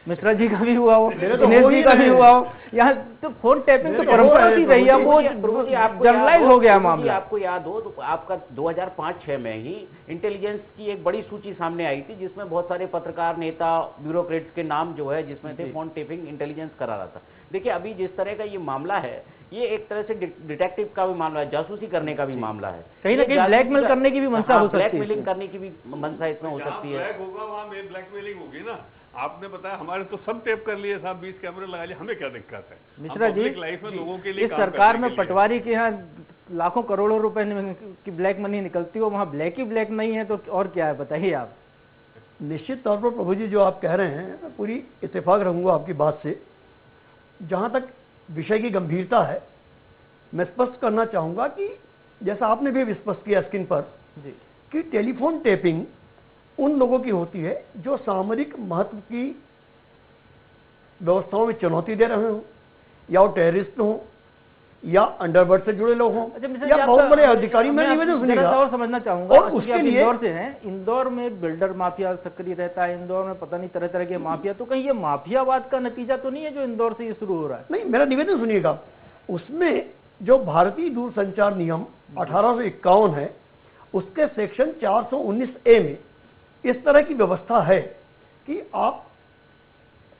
मिश्रा जी का भी हुआ हो, दिनेश जी का भी हुआ हो। यहाँ तो फोन टैपिंग तो परंपरा सी रही है, वो जनरलाइज हो गया मामला। आपको याद हो तो आपका 2005-6 में ही इंटेलिजेंस की एक बड़ी सूची सामने आई थी, जिसमें बहुत सारे पत्रकार, नेता, ब्यूरोक्रेट्स के नाम जो है जिसमें थे फोन टेपिंग इंटेलिजेंस करा रहा था। देखिए, अभी जिस तरह का ये मामला है, ये एक तरह से डिटेक्टिव का भी मामला है, जासूसी करने का भी मामला है, कहीं ना कहीं ब्लैकमेल करने की भी मंशा हो सकती है, ब्लैकमेलिंग करने की भी मंशा इसमें हो सकती है। होगा वहां ब्लैकमेलिंग होगी ना। आपने बताया हमारे तो सब टेप कर लिए साहब, 20 कैमरे लगा लिए, हमें क्या दिक्कत है? मिश्रा जी, लाइफ में लोगों के लिए इस सरकार में पटवारी के यहाँ लाखों करोड़ों रुपए की ब्लैक मनी निकलती हो, वहाँ ब्लैक ही ब्लैक नहीं है तो और क्या है, बताइए आप। निश्चित तौर पर प्रभु जी जो आप कह रहे हैं, मैं पूरी इत्तेफाक रहूंगा आपकी बात से। जहां तक विषय की गंभीरता है, मैं स्पष्ट करना चाहूंगा कि जैसा आपने भी स्पष्ट किया स्क्रीन पर कि टेलीफोन टेपिंग उन लोगों की होती है जो सामरिक महत्व की व्यवस्थाओं में चुनौती दे रहे हों, या वो टेररिस्ट हों, या अंडरवर्ल्ड से जुड़े लोग हों अच्छा, या बहुत बड़े अधिकारी। मैं निवेदन सुनिएगा और समझना चाहूंगा, और उसके लिए इंदौर से हैं, इंदौर में बिल्डर माफिया सक्रिय रहता है, इंदौर में पता नहीं तरह तरह के माफिया, तो कहीं ये माफियावाद का नतीजा तो नहीं है जो इंदौर से ये शुरू हो रहा है? नहीं, मेरा निवेदन सुनिएगा, उसमें जो भारतीय दूरसंचार नियम 1851 है उसके सेक्शन 419A में इस तरह की व्यवस्था है कि आप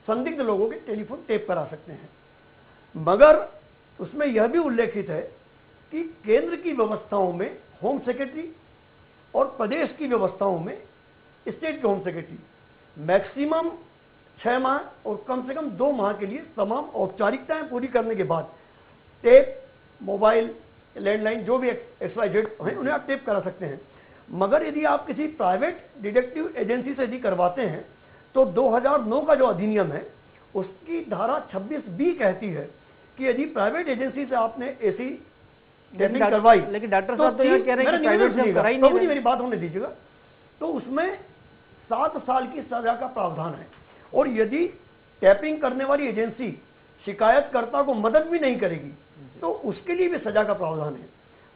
संदिग्ध लोगों के टेलीफोन टेप करा सकते हैं, मगर उसमें यह भी उल्लेखित है कि केंद्र की व्यवस्थाओं में होम सेक्रेटरी और प्रदेश की व्यवस्थाओं में स्टेट के होम सेक्रेटरी मैक्सिमम 6 माह और कम से कम 2 माह के लिए तमाम औपचारिकताएं पूरी करने के बाद टेप, मोबाइल, लैंडलाइन जो भी XYZ हैं उन्हें आप टेप करा सकते हैं। मगर यदि आप किसी प्राइवेट डिटेक्टिव एजेंसी से यदि करवाते हैं तो 2009 का जो अधिनियम है उसकी धारा 26B कहती है कि यदि प्राइवेट एजेंसी से आपने ऐसी टेपिंग करवाई, लेकिन डॉक्टर साहब तो ये कह रहे हैं कि प्राइवेट से कराई नहीं। प्रभु जी मेरी बात होने दीजिएगा, तो उसमें 7 साल की सजा का प्रावधान है, और यदि टैपिंग करने वाली एजेंसी शिकायतकर्ता को मदद भी नहीं करेगी तो उसके लिए भी सजा का प्रावधान है।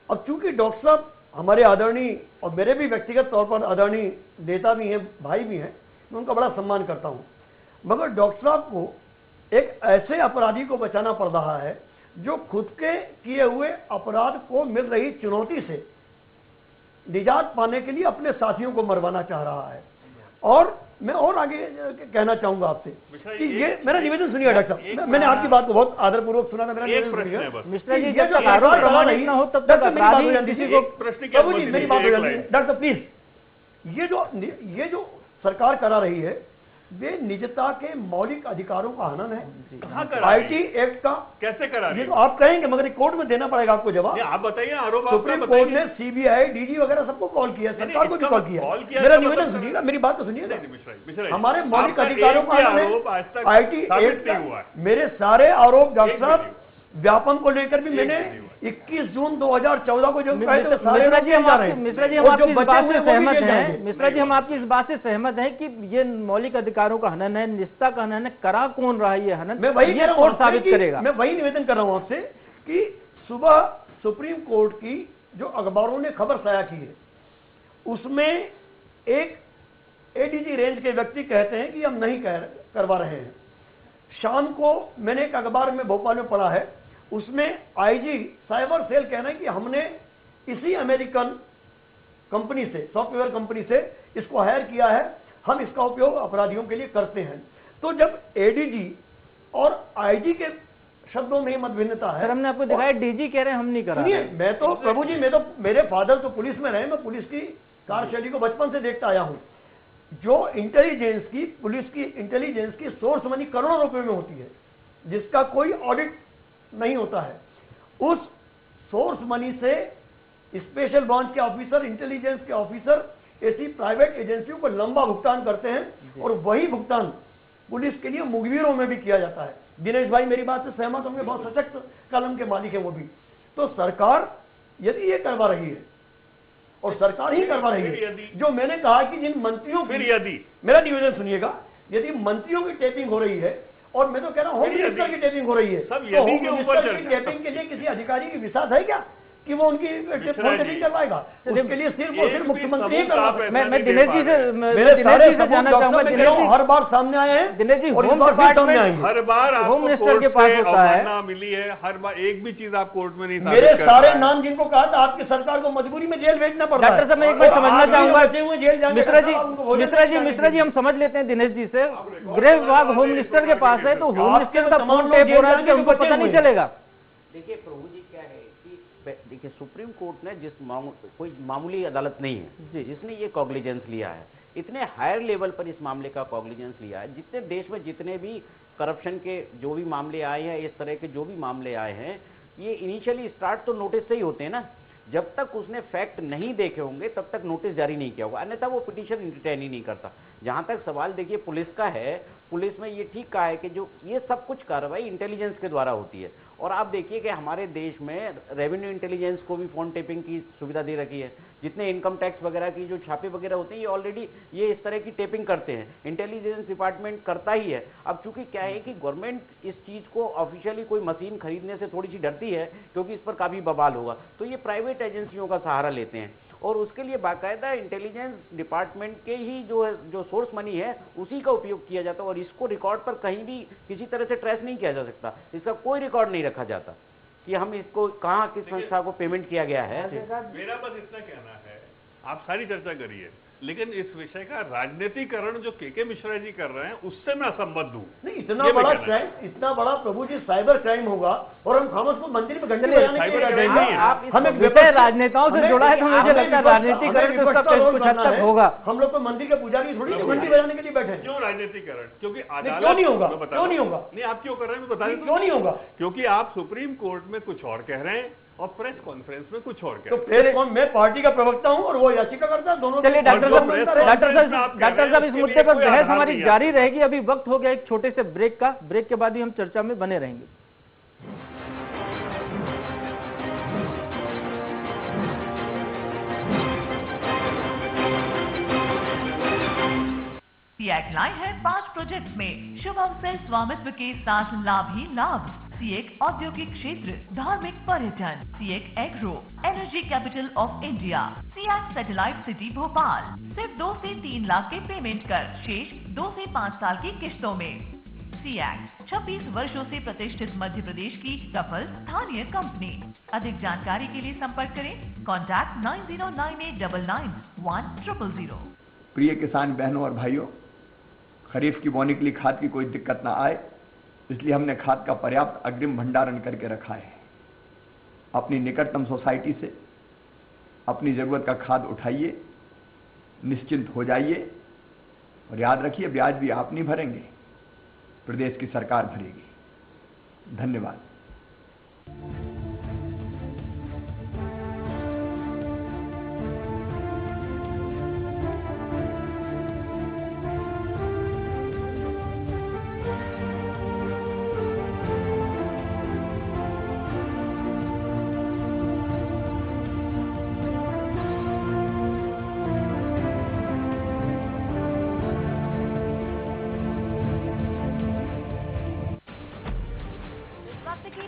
अब चूंकि डॉक्टर साहब हमारे आदरणीय और मेरे भी व्यक्तिगत तौर पर आदरणीय नेता भी हैं, भाई भी हैं, मैं उनका बड़ा सम्मान करता हूं, मगर डॉक्टर साहब को एक ऐसे अपराधी को बचाना पड़ रहा है जो खुद के किए हुए अपराध को मिल रही चुनौती से निजात पाने के लिए अपने साथियों को मरवाना चाह रहा है। और मैं और आगे कहना चाहूंगा आपसे कि ये मेरा निवेदन सुनिए डॉक्टर साहब, मैंने आपकी बात को बहुत आदरपूर्वक सुना था, मेरा निवेदन सुनिएगा मिश्रा जी, जब तक आरोप प्रमाणित न हो तब तक अपराधी किसी को प्रभु जी मेरी बात हो जाती है। डॉक्टर प्लीज, ये जो सरकार करा रही है वे निजता के मौलिक अधिकारों का हनन है। कहाँ करा आईटी एक्ट का कैसे करा रही ये तो आप कहेंगे, मगर कोर्ट में देना पड़ेगा आपको जवाब। आप बताइए, आरोप सुप्रीम कोर्ट ने CBI, DG वगैरह सबको कॉल किया, सरकार को भी कॉल किया। मेरा निवेदन सुनिएगा, मेरी बात तो सुनिएगा। हमारे मौलिक अधिकारों का आईटी एक्ट, मेरे सारे आरोप डॉक्टर साहब व्यापन को लेकर भी मैंने 21 जून 2014 को जो मिश्रा जी हम आपकी इस बात से सहमत हैं, मिश्रा जी हम आपकी इस बात से सहमत हैं कि ये मौलिक अधिकारों का हनन है, निजता का हनन है, करा कौन रहा है ये हनन, मैं वही ये कोर्ट साबित करेगा। मैं वही निवेदन कर रहा हूं आपसे कि सुबह सुप्रीम कोर्ट की जो अखबारों ने खबर साया की है उसमें एक ADG रेंज के व्यक्ति कहते हैं कि हम नहीं करवा रहे हैं। शाम को मैंने एक अखबार में भोपाल में पढ़ा है, उसमें IG साइबर सेल कह रहे हैं कि हमने इसी अमेरिकन कंपनी से, सॉफ्टवेयर कंपनी से इसको हायर किया है, हम इसका उपयोग अपराधियों के लिए करते हैं। तो जब ADG और IG के शब्दों में मत भिन्नता है। सर हमने आपको दिखाया DG कह रहे हैं हम नहीं कर रहे। मैं तो प्रभु जी, मैं तो, मेरे फादर तो पुलिस में रहे, मैं पुलिस की कार्यशैली को बचपन से देखता आया हूं। जो इंटेलिजेंस की, पुलिस की इंटेलिजेंस की सोर्स मनी करोड़ों रुपए में होती है जिसका कोई ऑडिट नहीं होता है, उस सोर्स मनी से स्पेशल ब्रांच के ऑफिसर, इंटेलिजेंस के ऑफिसर ऐसी प्राइवेट एजेंसियों को लंबा भुगतान करते हैं और वही भुगतान पुलिस के लिए मुखबिरों में भी किया जाता है। दिनेश भाई मेरी बात से सहमत होंगे, बहुत सशक्त कलम के मालिक है वो भी। तो सरकार यदि ये करवा रही है और सरकार ही करवा रही है, जो मैंने कहा कि जिन मंत्रियों की, यदि मेरा निवेदन सुनिएगा, यदि मंत्रियों की टेपिंग हो रही है और मैं तो कह रहा हूं होम मिनिस्टर की टेपिंग हो रही है, तो होम मिनिस्टर की टेपिंग के लिए किसी अधिकारी की विश्वास है क्या कि वो उनकी टेपिंग करवाएगा? उसके लिए सिर्फ और सिर्फ मुख्यमंत्री ही करवा सकते हैं। मैं दिनेश जी से जानना चाहूंगा, हर बार सामने आए हैं दिनेश जी, होम डिपार्टमेंट हर बार होम मिनिस्टर के पास होता है, मिली है, हर बार एक भी चीज आप कोर्ट में नहीं साबित मेरे कर सारे पाए। नाम जिनको कहा था आपकी सरकार को मजबूरी में जेल भेजना पड़ता है। डॉक्टर साहब मैं एक बार समझना चाहूंगा, मिश्रा जी हम समझ लेते हैं दिनेश जी से, गृह विभाग होम मिनिस्टर के पास है तो होम मिनिस्टर का फोन टेप हो रहा है कि उनको पता नहीं चलेगा। देखिए प्रभु जी क्या है कि देखिए सुप्रीम कोर्ट ने कोई मामूली अदालत नहीं है जिसने ये कॉग्निजेंस लिया है, इतने हायर लेवल पर इस मामले का कॉग्निजेंस लिया है। जितने देश में जितने भी करप्शन के जो भी मामले आए हैं, इस तरह के जो भी मामले आए हैं, ये इनिशियली स्टार्ट तो नोटिस से ही होते हैं ना। जब तक उसने फैक्ट नहीं देखे होंगे तब तक नोटिस जारी नहीं किया होगा, अन्यथा वो पिटीशन एंटरटेन ही नहीं करता। जहां तक सवाल देखिए पुलिस का है, पुलिस में ये ठीक कहा है कि जो ये सब कुछ कार्रवाई इंटेलिजेंस के द्वारा होती है। और आप देखिए कि हमारे देश में रेवेन्यू इंटेलिजेंस को भी फोन टेपिंग की सुविधा दे रखी है। जितने इनकम टैक्स वगैरह की जो छापे वगैरह होते हैं, ये ऑलरेडी ये इस तरह की टेपिंग करते हैं, इंटेलिजेंस डिपार्टमेंट करता ही है। अब चूंकि क्या है कि गवर्नमेंट इस चीज को ऑफिशियली कोई मशीन खरीदने से थोड़ी सी डरती है, क्योंकि इस पर काफी बवाल होगा, तो ये प्राइवेट एजेंसियों का सहारा लेते हैं और उसके लिए बाकायदा इंटेलिजेंस डिपार्टमेंट के ही जो सोर्स मनी है उसी का उपयोग किया जाता है। और इसको रिकॉर्ड पर कहीं भी किसी तरह से ट्रेस नहीं किया जा सकता, इसका कोई रिकॉर्ड नहीं रखा जाता कि हम इसको कहाँ किस संस्था को पेमेंट किया गया है। मेरा बस इतना कहना है, आप सारी चर्चा करिए, लेकिन इस विषय का राजनीतिकरण जो के मिश्रा जी कर रहे हैं उससे मैं असंबद्ध हूँ। नहीं, इतना बड़ा क्राइम, इतना बड़ा प्रभु जी साइबर क्राइम होगा और हम खामोश को मंदिर में घंटे बजाने के लिए हमें विषय राजनेताओं से जुड़ा है, तो मुझे लगता है राजनीतिकरण कुछ हद तक होगा। हम लोग तो मंदिर के पुजारी थोड़ी घंटी बजाने के लिए बैठे हैं। क्यों राजनीतिकरण? क्योंकि क्यों नहीं होगा? क्यों नहीं होगा? नहीं, आप क्यों कर रहे हैं मैं बता दें। क्यों नहीं होगा? क्योंकि आप सुप्रीम कोर्ट में कुछ और कह रहे हैं और प्रेस कॉन्फ्रेंस में कुछ और कह तो फिर कौन? मैं पार्टी का प्रवक्ता हूं और वो याचिका करता है, दोनों। चलिए डॉक्टर साहब इस मुद्दे पर बहस हमारी जारी रहेगी। अभी वक्त हो गया एक छोटे से ब्रेक का, ब्रेक के बाद ही हम चर्चा में बने रहेंगे। सीएक लाए है 5 प्रोजेक्ट में शुभ अवसर, स्वामित्व के साथ लाभ ही लाभ। सीएक औद्योगिक क्षेत्र, धार्मिक पर्यटन, सीएक agro, energy capital of India, सीएक सैटेलाइट सिटी भोपाल। सिर्फ 2 से 3 लाख के पेमेंट कर, शेष 2 से 5 साल की किश्तों में। सीएक 26 वर्षों से प्रतिष्ठित मध्य प्रदेश की सफल स्थानीय कंपनी। अधिक जानकारी के लिए संपर्क करें, कॉन्टैक्ट 9098991000। प्रिय किसान बहनों और भाइयों, खरीफ की बोनी के लिए खाद की कोई दिक्कत ना आए, इसलिए हमने खाद का पर्याप्त अग्रिम भंडारण करके रखा है। अपनी निकटतम सोसाइटी से अपनी जरूरत का खाद उठाइए, निश्चिंत हो जाइए और याद रखिए ब्याज भी आप नहीं भरेंगे, प्रदेश की सरकार भरेगी। धन्यवाद।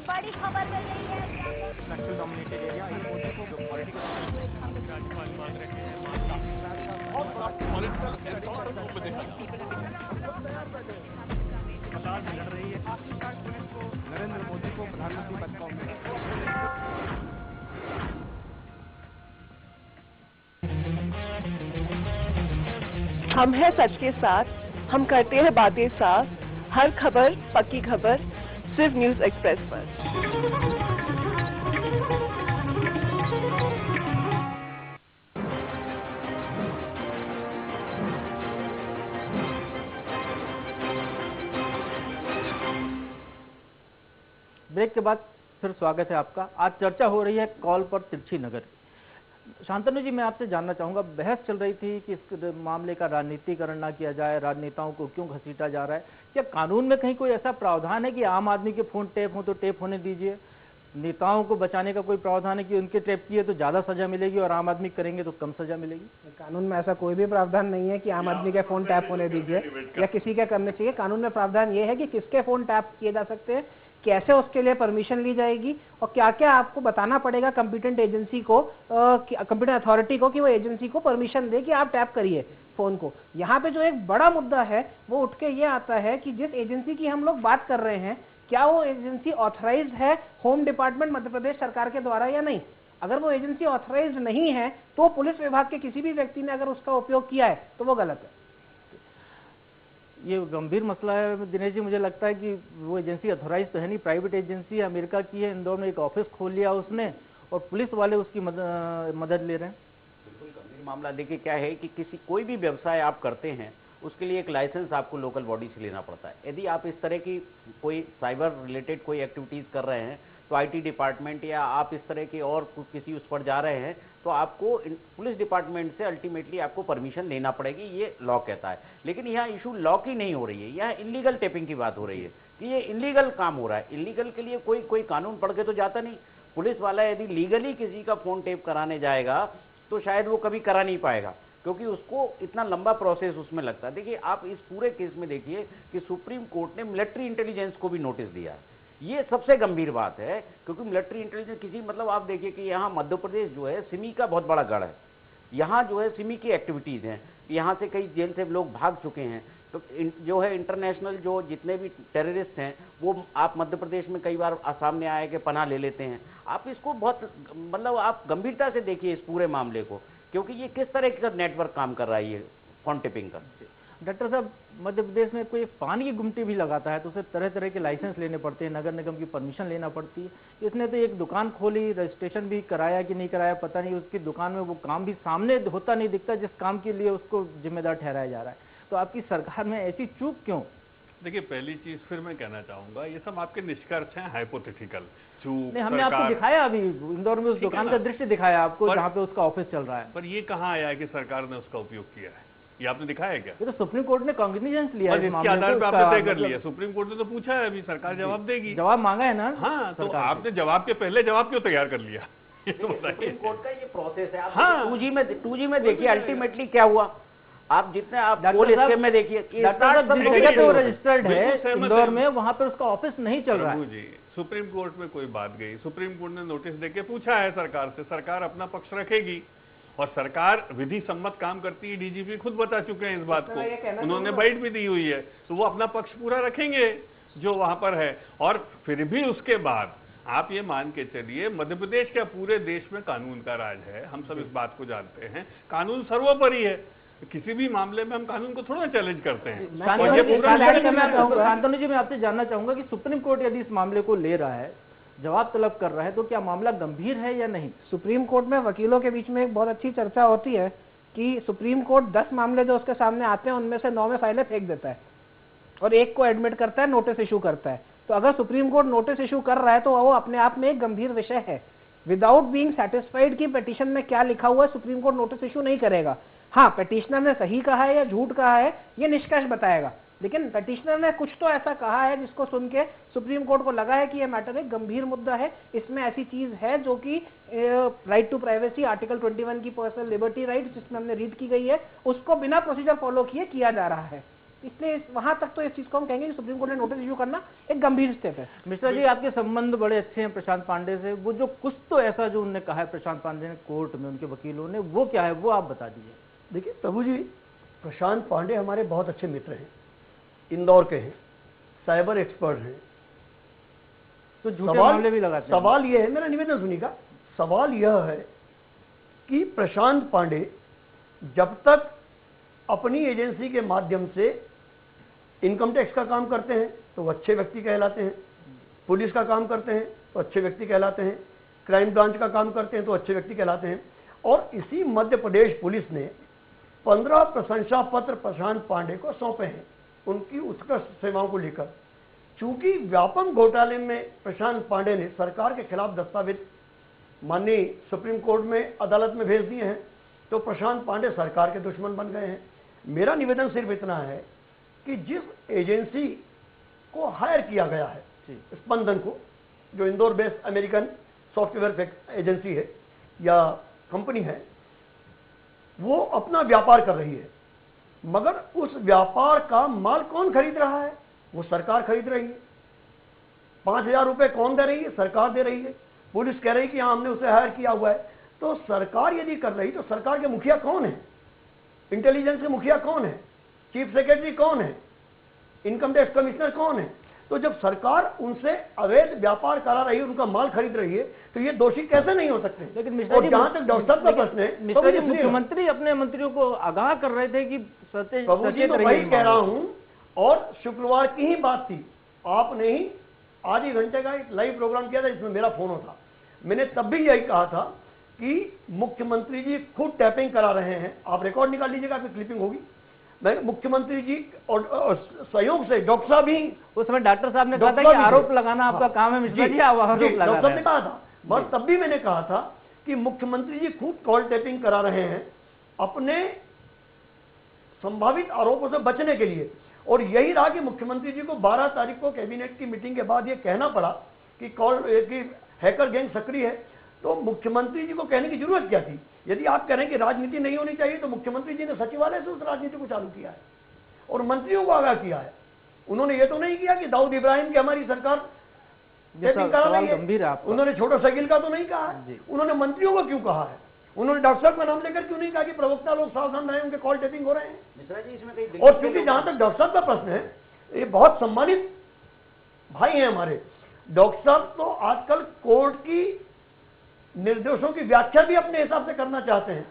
बड़ी खबर मिल रही है। नक्सल डोमिनेटेड एरिया मोदी को पॉलिटिकल लड़ रही है नरेंद्र मोदी को प्रधानमंत्री पद का उम्मीदवार। हम हैं सच के साथ, हम करते हैं बातें साफ, हर खबर पक्की खबर सिर्फ न्यूज एक्सप्रेस पर। ब्रेक के बाद फिर स्वागत है आपका। आज चर्चा हो रही है कॉल पर तिरछी नगर। शांतनु जी, मैं आपसे जानना चाहूंगा, बहस चल रही थी कि इस मामले का राजनीतिकरण ना किया जाए, राजनेताओं को क्यों घसीटा जा रहा है। क्या कानून में कहीं कोई ऐसा प्रावधान है कि आम आदमी के फोन टैप हो तो टैप होने दीजिए, नेताओं को बचाने का कोई प्रावधान है कि उनके टैप किए तो ज्यादा सजा मिलेगी और आम आदमी करेंगे तो कम सजा मिलेगी? कानून में ऐसा कोई भी प्रावधान नहीं है कि आम आदमी के फोन टैप होने दीजिए या किसी के करने चाहिए। कानून में प्रावधान ये है कि किसके फोन टैप किए जा सकते हैं, कैसे उसके लिए परमिशन ली जाएगी और क्या क्या आपको बताना पड़ेगा कंपिटेंट एजेंसी को, कंपिटेंट अथॉरिटी को, कि वो एजेंसी को परमिशन दे कि आप टैप करिए फोन को। यहाँ पे जो एक बड़ा मुद्दा है वो उठ के ये आता है कि जिस एजेंसी की हम लोग बात कर रहे हैं, क्या वो एजेंसी ऑथराइज्ड है होम डिपार्टमेंट मध्य प्रदेश सरकार के द्वारा या नहीं। अगर वो एजेंसी ऑथराइज्ड नहीं है तो पुलिस विभाग के किसी भी व्यक्ति ने अगर उसका उपयोग किया है तो वो गलत है। ये गंभीर मसला है दिनेश जी। मुझे लगता है कि वो एजेंसी अथॉराइज तो है नहीं, प्राइवेट एजेंसी है, अमेरिका की है, इंदौर में एक ऑफिस खोल लिया उसने और पुलिस वाले उसकी मदद ले रहे हैं। बिल्कुल गंभीर मामला। देखिए क्या है कि कोई भी व्यवसाय आप करते हैं उसके लिए एक लाइसेंस आपको लोकल बॉडी से लेना पड़ता है। यदि आप इस तरह की कोई साइबर रिलेटेड कोई एक्टिविटीज कर रहे हैं तो आईटी डिपार्टमेंट या आप इस तरह के और किसी उस पर जा रहे हैं तो आपको पुलिस डिपार्टमेंट से अल्टीमेटली आपको परमिशन लेना पड़ेगी, ये लॉ कहता है। लेकिन यहाँ इशू लॉ की नहीं हो रही है, यहाँ इलीगल टेपिंग की बात हो रही है कि ये इलीगल काम हो रहा है। इलीगल के लिए कोई कानून पढ़ के तो जाता नहीं। पुलिस वाला यदि लीगली किसी का फोन टेप कराने जाएगा तो शायद वो कभी करा नहीं पाएगा, क्योंकि उसको इतना लंबा प्रोसेस उसमें लगता है। देखिए आप इस पूरे केस में देखिए कि सुप्रीम कोर्ट ने मिलिट्री इंटेलिजेंस को भी नोटिस दिया है। ये सबसे गंभीर बात है, क्योंकि मिलिट्री इंटेलिजेंस किसी मतलब आप देखिए कि यहाँ मध्य प्रदेश जो है सिमी का बहुत बड़ा गढ़ है, यहाँ जो है सिमी की एक्टिविटीज हैं, यहाँ से कई जेल से लोग भाग चुके हैं। तो जो है इंटरनेशनल जो जितने भी टेररिस्ट हैं वो आप मध्य प्रदेश में कई बार सामने आए कि पनाह ले लेते हैं। आप इसको बहुत मतलब आप गंभीरता से देखिए इस पूरे मामले को, क्योंकि ये किस तरह का नेटवर्क काम कर रहा है ये फोन टिपिंग का। डॉक्टर साहब, मध्य प्रदेश में कोई पानी की गुमटी भी लगाता है तो उसे तरह तरह के लाइसेंस लेने पड़ते हैं, नगर निगम की परमिशन लेना पड़ती है। इसने तो एक दुकान खोली, रजिस्ट्रेशन भी कराया कि नहीं कराया पता नहीं, उसकी दुकान में वो काम भी सामने होता नहीं दिखता जिस काम के लिए उसको जिम्मेदार ठहराया जा रहा है। तो आपकी सरकार में ऐसी चूक क्यों? देखिए पहली चीज फिर मैं कहना चाहूंगा, ये सब आपके निष्कर्ष हैं हाइपोथेटिकल। चूक नहीं, हमने आपको दिखाया अभी इंदौर में उस दुकान का दृश्य दिखाया आपको जहाँ पे उसका ऑफिस चल रहा है। पर ये कहाँ आया है कि सरकार ने उसका उपयोग किया है? ये आपने दिखाया क्या? ये तो सुप्रीम कोर्ट ने कॉग्निजेंस लिया है, इसके आधार पर आपने तय कर लिया। सुप्रीम कोर्ट ने तो पूछा है, अभी सरकार जवाब देगी। जवाब मांगा है ना? हाँ, तो आपने जवाब के पहले जवाब क्यों तैयार कर लिया? ये तो बताइए। सुप्रीम कोर्ट का ये प्रोसेस है। हाँ, 2G में देखिए अल्टीमेटली क्या हुआ। आप जितने आप पुलिस में देखिए रजिस्टर्ड है इंदौर में, वहां पर उसका ऑफिस नहीं चल रहा है। सुप्रीम कोर्ट में कोई बात गई, सुप्रीम कोर्ट ने नोटिस देके पूछा है सरकार से, सरकार अपना पक्ष रखेगी और सरकार विधि सम्मत काम करती है। डीजीपी खुद बता चुके हैं इस बात को, उन्होंने बाइट भी दी हुई है, तो वो अपना पक्ष पूरा रखेंगे जो वहां पर है। और फिर भी उसके बाद आप ये मान के चलिए, मध्य प्रदेश क्या पूरे देश में कानून का राज है, हम सब इस बात को जानते हैं। कानून सर्वोपरि है, किसी भी मामले में हम कानून को थोड़ा चैलेंज करते हैं। शांतनु जी, मैं आपसे जानना चाहूंगा कि सुप्रीम कोर्ट यदि इस मामले को ले रहा है, जवाब तलब कर रहा है, तो क्या मामला गंभीर है या नहीं? सुप्रीम कोर्ट में वकीलों के बीच में एक बहुत अच्छी चर्चा होती है कि सुप्रीम कोर्ट 10 मामले जो उसके सामने आते हैं उनमें से 9 में फाइलें फेंक देता है और एक को एडमिट करता है, नोटिस इशू करता है। तो अगर सुप्रीम कोर्ट नोटिस इशू कर रहा है तो वो अपने आप में एक गंभीर विषय है। विदाउट बीइंग सेटिस्फाइड कि पिटीशन में क्या लिखा हुआ है, सुप्रीम कोर्ट नोटिस इशू नहीं करेगा। हाँ, पिटीशनर ने सही कहा है या झूठ कहा है ये निष्कर्ष बताएगा, लेकिन पिटीशनर ने कुछ तो ऐसा कहा है जिसको सुन के सुप्रीम कोर्ट को लगा है कि ये मैटर एक गंभीर मुद्दा है, इसमें ऐसी चीज है जो कि राइट टू प्राइवेसी, आर्टिकल 21 की पर्सनल लिबर्टी राइट जिसमें हमने रीड की गई है, उसको बिना प्रोसीजर फॉलो किए किया जा रहा है। इसलिए वहां तक तो इस चीज को हम कहेंगे कि सुप्रीम कोर्ट ने नोटिस इशू करना एक गंभीर स्टेप है। मिश्रा जी, आपके संबंध बड़े अच्छे हैं प्रशांत पांडे से, वो जो कुछ तो ऐसा जो उन्होंने कहा है प्रशांत पांडे ने कोर्ट में, उनके वकीलों ने, वो क्या है वो आप बता दीजिए। देखिए प्रभु जी, प्रशांत पांडे हमारे बहुत अच्छे मित्र हैं, इंदौर के हैं, साइबर एक्सपर्ट हैं, तो झूठे मामले भी लगाते हैं। सवाल यह है, मेरा निवेदन सुनिएगा, सवाल यह है कि प्रशांत पांडे जब तक अपनी एजेंसी के माध्यम से इनकम टैक्स का काम करते हैं तो वो अच्छे व्यक्ति कहलाते हैं, पुलिस का काम करते हैं तो अच्छे व्यक्ति कहलाते हैं, क्राइम ब्रांच का काम करते हैं तो अच्छे व्यक्ति कहलाते हैं। और इसी मध्य प्रदेश पुलिस ने 15 प्रशंसा पत्र प्रशांत पांडे को सौंपे हैं उनकी उत्कृष्ट सेवाओं को लेकर। चूंकि व्यापम घोटाले में प्रशांत पांडे ने सरकार के खिलाफ दस्तावेज माननीय सुप्रीम कोर्ट में अदालत में भेज दिए हैं, तो प्रशांत पांडे सरकार के दुश्मन बन गए हैं। मेरा निवेदन सिर्फ इतना है कि जिस एजेंसी को हायर किया गया है, स्पंदन को, जो Indore based American software agency है या कंपनी है, वो अपना व्यापार कर रही है, मगर उस व्यापार का माल कौन खरीद रहा है? वो सरकार खरीद रही है। 5,000 रुपए कौन दे रही है? सरकार दे रही है। पुलिस कह रही है कि हाँ हमने उसे हायर किया हुआ है। तो सरकार यदि कर रही तो सरकार के मुखिया कौन है? इंटेलिजेंस के मुखिया कौन है? चीफ सेक्रेटरी कौन है? इनकम टैक्स कमिश्नर कौन है? तो जब सरकार उनसे अवैध व्यापार करा रही है, उनका माल खरीद रही है, तो ये दोषी कैसे नहीं हो सकते? लेकिन जहां तक डॉक्टर साहब का प्रश्न है, तो मुख्यमंत्री अपने मंत्रियों को आगाह कर रहे थे कि सचेत तो वही कह रहा हूं, और शुक्रवार की ही बात थी, आपने ही आधे घंटे का एक लाइव प्रोग्राम किया था जिसमें मेरा फोन था। मैंने तब भी यही कहा था कि मुख्यमंत्री जी खुद टैपिंग करा रहे हैं, आप रिकॉर्ड निकाल लीजिएगा, फिर क्लिपिंग होगी। मैं मुख्यमंत्री जी और सहयोग से डॉक्टर साहब ही उस समय डॉक्टर साहब ने कहा था कि आरोप लगाना आपका काम है मिश्रा जी, आप आरोप लगा रहे हैं। डॉक्टर साहब ने कहा था, बस तब भी मैंने कहा था कि मुख्यमंत्री जी खुद कॉल टेपिंग करा रहे हैं अपने संभावित आरोपों से बचने के लिए। और यही रहा कि मुख्यमंत्री जी को 12 तारीख को कैबिनेट की मीटिंग के बाद ये कहना पड़ा कि हैकर गैंग सक्रिय है, तो मुख्यमंत्री जी को कहने की जरूरत क्या थी? यदि आप कह रहे हैं कि राजनीति नहीं होनी चाहिए, तो मुख्यमंत्री जी ने सचिवालय से उस राजनीति को चालू किया है और मंत्रियों को आगाह किया है। उन्होंने ये तो नहीं किया कि दाऊद इब्राहिम की हमारी सरकार गंभीर है। उन्होंने छोटा शकील का तो नहीं कहा है, उन्होंने मंत्रियों को क्यों कहा है? उन्होंने डॉक्टर साहब का नाम लेकर क्यों नहीं कहा कि प्रवक्ता लोग सावधान रहे, उनके कॉल टेपिंग हो रहे हैं? और क्योंकि जहां तक डॉक्टर साहब का प्रश्न है, ये बहुत सम्मानित भाई हैं हमारे डॉक्टर साहब, तो आजकल कोर्ट की निर्देशों की व्याख्या भी अपने हिसाब से करना चाहते हैं,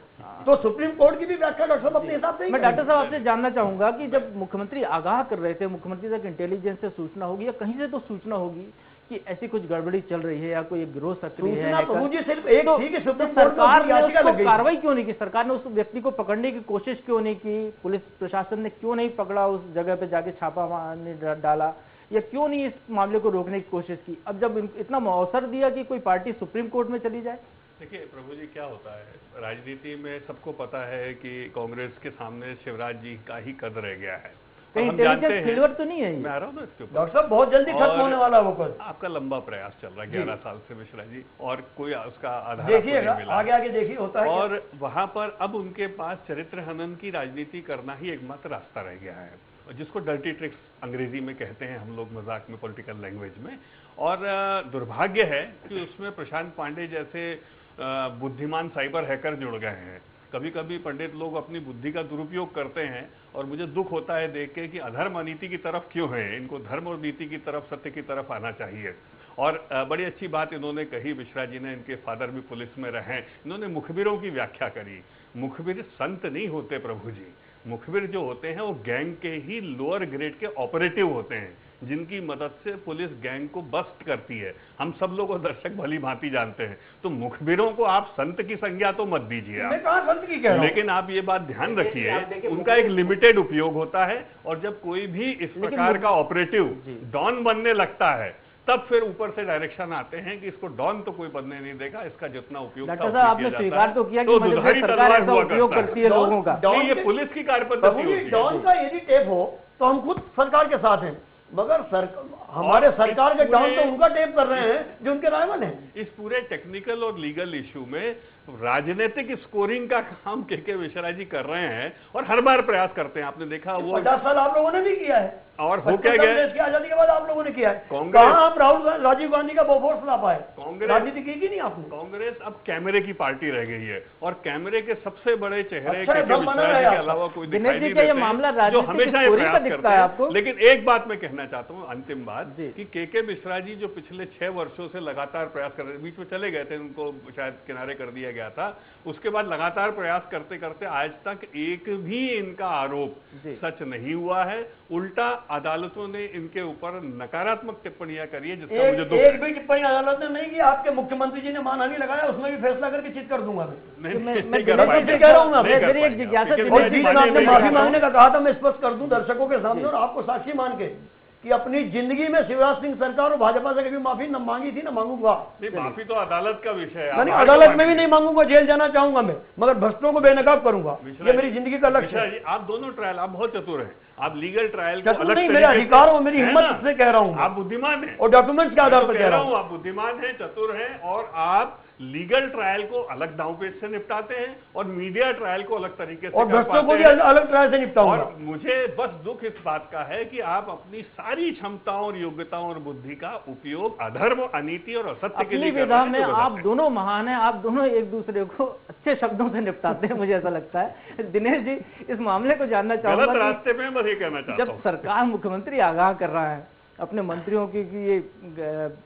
तो सुप्रीम कोर्ट की भी व्याख्या डॉक्टर साहब अपने हिसाब से। मैं डॉक्टर साहब आपसे जानना चाहूंगा कि जब मुख्यमंत्री आगाह कर रहे थे, मुख्यमंत्री तक इंटेलिजेंस से सूचना होगी या कहीं से तो सूचना होगी कि ऐसी कुछ गड़बड़ी चल रही है या कोई गिरोह सक्रिय है, मुझे सिर्फ एक थी कि सुप्रीम कोर्ट सरकार ने कार्रवाई क्यों नहीं की? सरकार ने उस व्यक्ति को पकड़ने की कोशिश क्यों नहीं की? पुलिस प्रशासन ने क्यों नहीं पकड़ा, उस जगह पे जाके छापा डाला, या क्यों नहीं इस मामले को रोकने की कोशिश की? अब जब इतना अवसर दिया कि कोई पार्टी सुप्रीम कोर्ट में चली जाए। देखिए प्रभु जी, क्या होता है राजनीति में, सबको पता है कि कांग्रेस के सामने शिवराज जी का ही कद रह गया है। हम जानते हैं फेल्योर तो नहीं है। मैं आ रहा हूँ ना इसके ऊपर। डॉक्टर साहब बहुत जल्दी खत्म होने वाला वो कद। आपका लंबा प्रयास चल रहा है 11 साल से मिश्रा जी, और कोई उसका आधार देखिएगा, आगे आगे देखिए होता है। और वहां पर अब उनके पास चरित्र हनन की राजनीति करना ही एकमात्र रास्ता रह गया है, जिसको डर्टी ट्रिक्स अंग्रेजी में कहते हैं हम लोग मजाक में, पॉलिटिकल लैंग्वेज में। और दुर्भाग्य है कि उसमें प्रशांत पांडे जैसे बुद्धिमान साइबर हैकर जुड़ गए हैं। कभी कभी पंडित लोग अपनी बुद्धि का दुरुपयोग करते हैं और मुझे दुख होता है देख के कि अधर्म अनीति की तरफ क्यों है। इनको धर्म और नीति की तरफ, सत्य की तरफ आना चाहिए। और बड़ी अच्छी बात इन्होंने कही, मिश्रा जी ने, इनके फादर भी पुलिस में रहे, इन्होंने मुखबिरों की व्याख्या करी। मुखबिर संत नहीं होते प्रभु जी, मुखबिर जो होते हैं वो गैंग के ही लोअर ग्रेड के ऑपरेटिव होते हैं, जिनकी मदद से पुलिस गैंग को बस्ट करती है। हम सब लोग और दर्शक भली भांति जानते हैं। तो मुखबिरों को आप संत की संज्ञा तो मत दीजिए आप, संत की कह रहा हूं। लेकिन आप ये बात ध्यान रखिए, उनका एक लिमिटेड उपयोग होता है। और जब कोई भी इस प्रकार का ऑपरेटिव डॉन बनने लगता है, तब फिर ऊपर से डायरेक्शन आते हैं कि इसको डॉन तो कोई बनने नहीं देगा, इसका जितना उपयोग डॉक्टर साहब आपने स्वीकार तो किया कि दुधारी तलवार ऐसा उपयोग करती है लोगों का। ये पुलिस की कार्यपद्धति होती है। डॉन का यदि टेप हो तो हम खुद सरकार के साथ हैं, मगर हमारे सरकार के डॉन तो उनका टेप कर रहे हैं जो उनके राइवल हैं। इस पूरे टेक्निकल और लीगल इश्यू में राजनीतिक स्कोरिंग का काम के मिश्रा जी कर रहे हैं और हर बार प्रयास करते हैं। आपने देखा वो 50 साल आप लोगों ने भी किया है, और हो क्या गया, देश की आजादी के बाद आप लोगों ने किया है। कहां आप राजीव गांधी का बोफोर्स ला पाए? कांग्रेस राजनीति की कि नहीं आपने? कांग्रेस अब कैमरे की पार्टी रह गई है और कैमरे के सबसे बड़े चेहरे अच्छा, के मिश्रा जी के अलावा कोई दिखाई नहीं देते, मामला जो हमेशा ये प्रयास करते हैं। लेकिन एक बात मैं कहना चाहता हूँ, अंतिम बात, कि के मिश्रा जी जो पिछले 6 वर्षों से लगातार प्रयास कर रहे थे, बीच में चले गए थे, उनको शायद किनारे कर दिया गया था, उसके बाद लगातार प्रयास करते करते आज तक एक भी इनका आरोप सच नहीं हुआ है। उल्टा अदालतों ने इनके ऊपर नकारात्मक टिप्पणियां करी है, जिसका मुझे दुख है। एक भी टिप्पणी अदालत ने नहीं की। आपके मुख्यमंत्री जी ने मानहानि लगाया, उसमें भी फैसला करके चित कर दूंगा मैं कह रहा हूँ। आपने माफी मांगने का कहा था, मैं स्पष्ट कर दूं दर्शकों के सामने और आपको साक्षी मान के कि अपनी जिंदगी में शिवराज सिंह सरकार और भाजपा से कभी माफी न मांगी थी, न मांगूंगा। माफी तो अदालत का विषय है, मैंने अदालत में भी नहीं मांगूंगा, जेल जाना चाहूंगा मैं, मगर भ्रष्टों को बेनकाब करूंगा। ये मेरी जिंदगी का लक्ष्य है। आप दोनों ट्रायल, आप बहुत चतुर हैं, आप लीगल ट्रायल को अलग नहीं, मेरा अधिकार हो, मेरी हिम्मत से कह रहा हूँ। आप बुद्धिमान हैं और डॉक्यूमेंट्स के आधार पर कह रहा हूँ। आप बुद्धिमान हैं, चतुर हैं, और आप लीगल ट्रायल को अलग दांवपेच से निपटाते हैं और मीडिया ट्रायल को अलग तरीके से, और भ्रष्टों को भी अलग ट्रायल से निपटाऊंगा। और मुझे बस दुख इस बात का है कि आप अपनी सारी क्षमताओं और योग्यताओं और बुद्धि का उपयोग अधर्म, अनीति और असत्य के लिए विधा में आप दोनों महान हैं, आप दोनों एक दूसरे को अच्छे शब्दों से निपटाते हैं, मुझे ऐसा लगता है। दिनेश जी, इस मामले को जानना चाहूंगा, गलत रास्ते पे बस ये कहना चाहता हूं, जब सरकार, मुख्यमंत्री आगाह कर रहा है अपने मंत्रियों की कि ये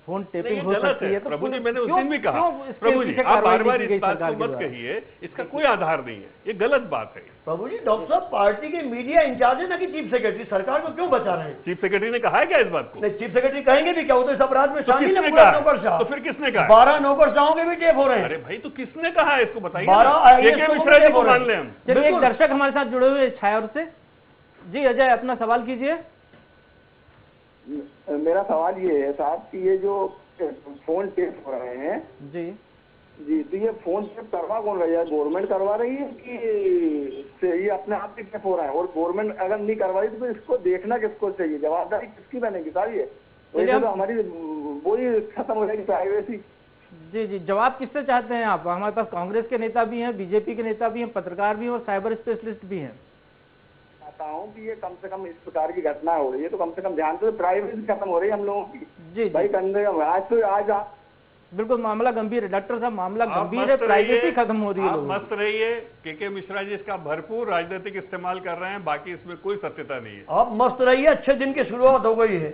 फोन टेपिंग हो सकती है, तो प्रभु जी मैंने उस दिन भी कहा, प्रभु जी आप बार-बार इस बात को मत कहिए, इसका कोई आधार नहीं है, ये गलत बात है। प्रभु जी, डॉक्टर साहब पार्टी के मीडिया इंचार्ज है ना कि चीफ सेक्रेटरी, सरकार को क्यों बचा रहे हैं? चीफ सेक्रेटरी ने कहा है क्या इस बात को? नहीं, चीफ सेक्रेटरी कहेंगे भी क्या, वो तो इस अपराध में शामिल है पूरा नौकरशाह। तो फिर किसने कहा? 12 नौकरशाहों के भी टेप हो रहे हैं। अरे भाई, तो किसने कहा है इसको बताइए। 12 मिश्रा जी को मान ले हम। चलिए, एक दर्शक हमारे साथ जुड़े हुए छाया से। जी अजय, अपना सवाल कीजिए। मेरा सवाल ये है साहब कि ये जो फोन टेप हो रहे हैं जी जी, तो ये फोन टेप करवा कौन रही है? गवर्नमेंट करवा रही है कि ये अपने आप ही टेप हो रहा है? और गवर्नमेंट अगर नहीं करवा रही तो इसको देखना किसको चाहिए? जवाबदारी किसकी बनेगी साहब? ये तो हमारी वही खत्म हो जाएगी प्राइवेसी। जी जी, जवाब किससे चाहते हैं आप? हमारे पास कांग्रेस के नेता भी हैं, बीजेपी के नेता भी हैं, पत्रकार भी हैं और साइबर स्पेशलिस्ट भी हैं। चाहता हूँ कि ये कम से कम इस प्रकार की घटना हो रही है तो कम से कम ध्यान से, प्राइवेसी खत्म हो रही है हम लोगों की। जी भाई कंधे आज बिल्कुल मामला गंभीर है डॉक्टर साहब, मामला गंभीर है, प्राइवेसी खत्म हो रही है। आप मस्त रहिए, के मिश्रा जी इसका भरपूर राजनीतिक इस्तेमाल कर रहे हैं, बाकी इसमें कोई सत्यता नहीं है। आप मस्त रहिए, अच्छे दिन की शुरुआत हो गई है।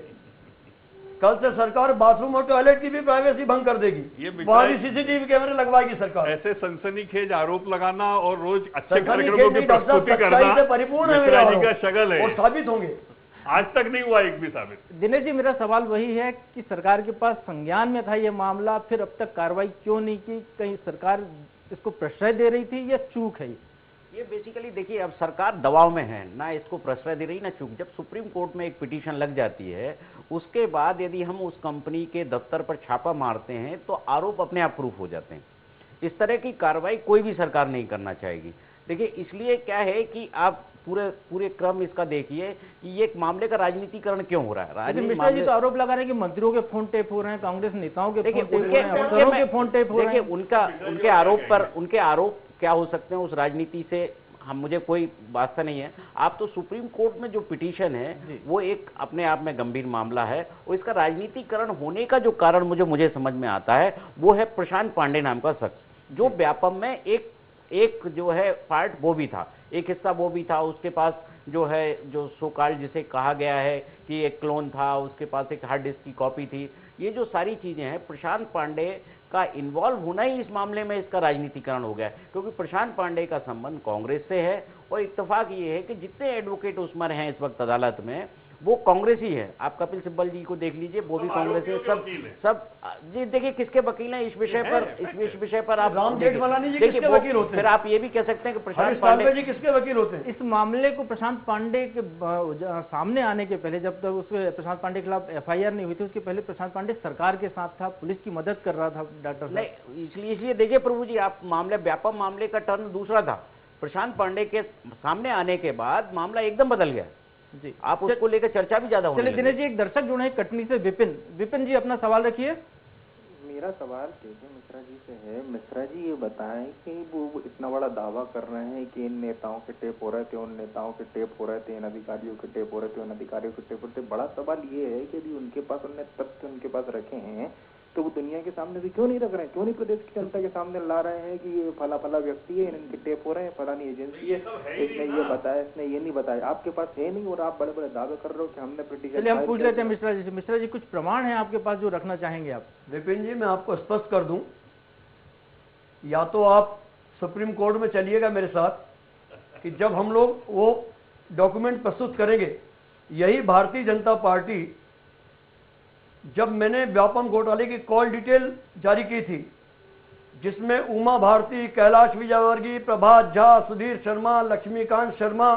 कल से सरकार बाथरूम और टॉयलेट की भी प्राइवेसी भंग कर देगी, वहां भी सीसीटीवी कैमरे लगवाएगी सरकार। ऐसे सनसनीखेज आरोप लगाना और रोज अच्छे कार्यक्रमों की प्रस्तुति करना परिपूर्ण है, मिश्रा जी का शगल है और साबित होंगे। आज तक नहीं हुआ एक भी साबित। दिनेश जी, मेरा सवाल वही है कि सरकार के पास संज्ञान में था ये मामला, फिर अब तक कार्रवाई क्यों नहीं की? कहीं सरकार इसको प्रश्रय दे रही थी या चूक है? ये बेसिकली देखिए, अब सरकार दबाव में है, ना इसको प्रश्रय दे रही ना चूक। जब सुप्रीम कोर्ट में एक पिटीशन लग जाती है, उसके बाद यदि हम उस कंपनी के दफ्तर पर छापा मारते हैं तो आरोप अपने आप प्रूफ हो जाते हैं। इस तरह की कार्रवाई कोई भी सरकार नहीं करना चाहेगी। देखिए, इसलिए क्या है कि आप पूरे क्रम इसका देखिए कि ये एक मामले का राजनीतिकरण क्यों हो रहा है। मिश्रा जी तो आरोप लगा रहे हैं कि मंत्रियों के फोन टेप हो रहे हैं, कांग्रेस नेताओं के फोन टेप हो रहे हैं, अफसरों के फोन टेप हो रहे हैं। देखिए, उनके आरोप क्या हो सकते हैं, उस राजनीति से मुझे कोई वास्ता नहीं है। आप तो सुप्रीम कोर्ट में जो पिटीशन है वो एक अपने आप में गंभीर मामला है, और इसका राजनीतिकरण होने का जो कारण मुझे समझ में आता है वो है प्रशांत पांडे नाम का शख्स, जो व्यापम में एक जो है पार्ट वो भी था, एक हिस्सा वो भी था। उसके पास जो है, जो सोकाल जिसे कहा गया है कि एक क्लोन था, उसके पास एक हार्ड डिस्क की कॉपी थी। ये जो सारी चीजें हैं, प्रशांत पांडे का इन्वॉल्व होना ही इस मामले में इसका राजनीतिकरण हो गया, क्योंकि प्रशांत पांडे का संबंध कांग्रेस से है। और इत्तेफाक ये है कि जितने एडवोकेट उसमें हैं इस वक्त अदालत में वो कांग्रेस ही है। आप कपिल सिब्बल जी को देख लीजिए, वो भी कांग्रेस है। सब जी देखिए किसके वकील हैं इस विषय पर आप राम जेठमलानी जी किसके वकील होते हैं? फिर आप ये भी कह सकते हैं कि प्रशांत पांडे जी किसके वकील होते हैं? इस मामले को प्रशांत पांडे के सामने आने के पहले, जब तक उसके प्रशांत पांडे के खिलाफ FIR नहीं हुई थी, उसके पहले प्रशांत पांडे सरकार के साथ था, पुलिस की मदद कर रहा था डॉक्टर साहब। इसलिए देखिए प्रभु जी, आप व्यापक मामले का टर्न दूसरा था। प्रशांत पांडे के सामने आने के बाद मामला एकदम बदल गया जी। आप उसको लेकर चर्चा भी ज्यादा होने लगी। दिनेश जी, एक दर्शक जुड़े हैं कटनी से, विपिन जी अपना सवाल रखिए। मेरा सवाल के मिश्रा जी से है। मिश्रा जी ये बताएं कि वो इतना बड़ा दावा कर रहे हैं कि इन नेताओं के टेप हो रहे थे, उन नेताओं के टेप हो रहे थे, इन अधिकारियों के टेप हो रहे थे, उन अधिकारियों के टेप हो रहे थे। बड़ा सवाल ये है कि यदि उनके पास उन्होंने तथ्य उनके पास रखे हैं तो वो दुनिया के सामने भी क्यों नहीं रख रहे हैं? क्यों नहीं प्रदेश की जनता के सामने ला रहे हैं कि ये फला व्यक्ति है, इनके टेप हो रहे हैं, फलानी एजेंसी है, इसने ये बताया, इसने ये नहीं बताया। आपके पास है नहीं और आप बड़े बड़े दावे कर रहे हो कि हमने पिटीशन। चलिए हम पूछ लेते हैं मिश्रा जी से। मिश्रा जी, कुछ प्रमाण है आपके पास जो रखना चाहेंगे आप? विपिन जी, मैं आपको स्पष्ट कर दूं, या तो आप सुप्रीम कोर्ट में चलिएगा मेरे साथ कि जब हम लोग वो डॉक्यूमेंट प्रस्तुत करेंगे, यही भारतीय जनता पार्टी जब मैंने व्यापम घोटाले की कॉल डिटेल जारी की थी, जिसमें उमा भारती, कैलाश विजयवर्गीय, प्रभात झा, सुधीर शर्मा, लक्ष्मीकांत शर्मा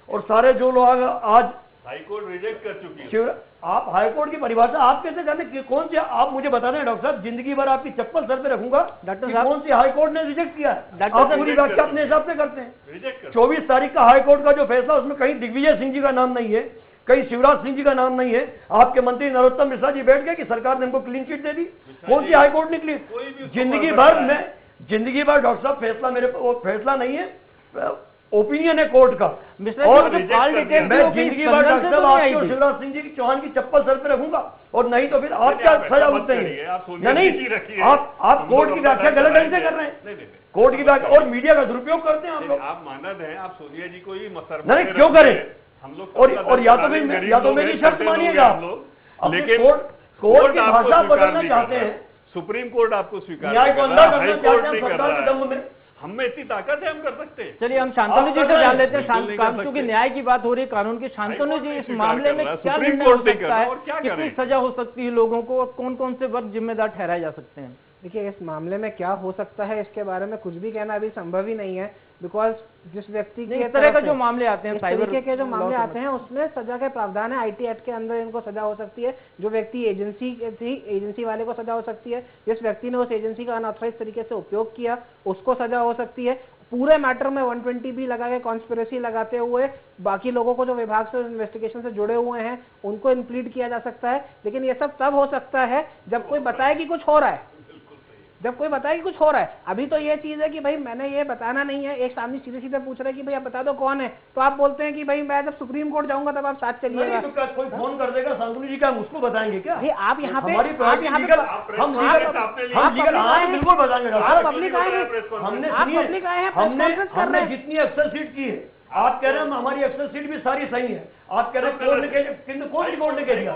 और सारे जो लोग आज हाईकोर्ट रिजेक्ट कर चुकी है। आप हाईकोर्ट की परिभाषा आप कैसे जाने कि कौन सी? आप मुझे बता दें डॉक्टर साहब, जिंदगी भर आपकी चप्पल सर पे रखूंगा डॉक्टर साहब, कौन सी हाईकोर्ट ने रिजेक्ट किया? आप पूरी व्याख्या अपने हिसाब से करते हैं। 24 तारीख का हाईकोर्ट का जो फैसला, उसमें कहीं दिग्विजय सिंह जी का नाम नहीं है, कहीं शिवराज सिंह जी का नाम नहीं है। आपके मंत्री नरोत्तम मिश्रा जी बैठ गए कि सरकार ने हमको क्लीन चिट दे दी। कौन सी हाईकोर्ट ने क्लीन? जिंदगी भर डॉक्टर साहब फैसला मेरे फैसला नहीं है, ओपिनियन है कोर्ट का। और मैं जिंदगी भर डॉक्टर साहब आपकी और शिवराज सिंह जी की, चौहान की चप्पल सर पे रखूंगा, और नहीं तो फिर आप क्या सजा उठेंगे? नहीं, आप कोर्ट की व्याख्या गलत ढंग से कर रहे हैं, कोर्ट की व्याख्या और मीडिया का दुरुपयोग करते हैं आप लोग। आप मानद हैं, आप सोनिया जी को ही नहीं क्यों करें? और या तो मेरी शर्त मानिएगा आप, लेकिन कोर्ट की भाषा बदलना चाहते हैं, सुप्रीम कोर्ट आपको स्वीकार न्याय को अंदर करना चाहते हैं सरकार के दम में। हम में इतनी ताकत है, हम कर सकते हैं। चलिए हम शांतनु जी से जान लेते हैं, क्योंकि न्याय की बात हो रही है, कानून की। शांतनु जी, इस मामले में क्या निर्णय हो सकता है, कितनी सजा हो सकती है लोगों को, और कौन कौन से वर्ग जिम्मेदार ठहराए जा सकते हैं? देखिए, इस मामले में क्या हो सकता है इसके बारे में कुछ भी कहना अभी संभव ही नहीं है, बिकॉज जिस व्यक्ति के इस तरह के जो मामले आते हैं, साइबर के जो मामले आते हैं उसमें सजा के प्रावधान है। IT एक्ट के अंदर इनको सजा हो सकती है। जो व्यक्ति एजेंसी वाले को सजा हो सकती है। जिस व्यक्ति ने उस एजेंसी का अनऑथराइज तरीके से उपयोग किया उसको सजा हो सकती है। पूरे मैटर में 120B लगा के कॉन्स्पिरेसी लगाते हुए बाकी लोगों को जो विभाग से इन्वेस्टिगेशन से जुड़े हुए हैं उनको इम्प्लीड किया जा सकता है। लेकिन ये सब तब हो सकता है जब कोई बताए कि कुछ हो रहा है, जब कोई बताए कि कुछ हो रहा है। अभी तो ये चीज है कि भाई मैंने ये बताना नहीं है। एक सामने सीधे सीधे पूछ रहे हैं कि भाई आप बता दो कौन है, तो आप बोलते हैं कि भाई मैं जब सुप्रीम कोर्ट जाऊंगा तब आप साथ चलिएगा। तो क्या कोई फोन कर देगा शांतनु जी का, हम उसको बताएंगे क्या? भाई आप यहाँ पे बिल्कुल बताएंगे। आप पब्लिक आए हैं, हमने जितनी एक्सेल सीट की है, आप कह रहे हैं हमारी एक्सेल सीट भी सारी सही है। आप कह रहे हैं कोर्ट ने, किंतु कौन सी कोर्ट ने कह दिया,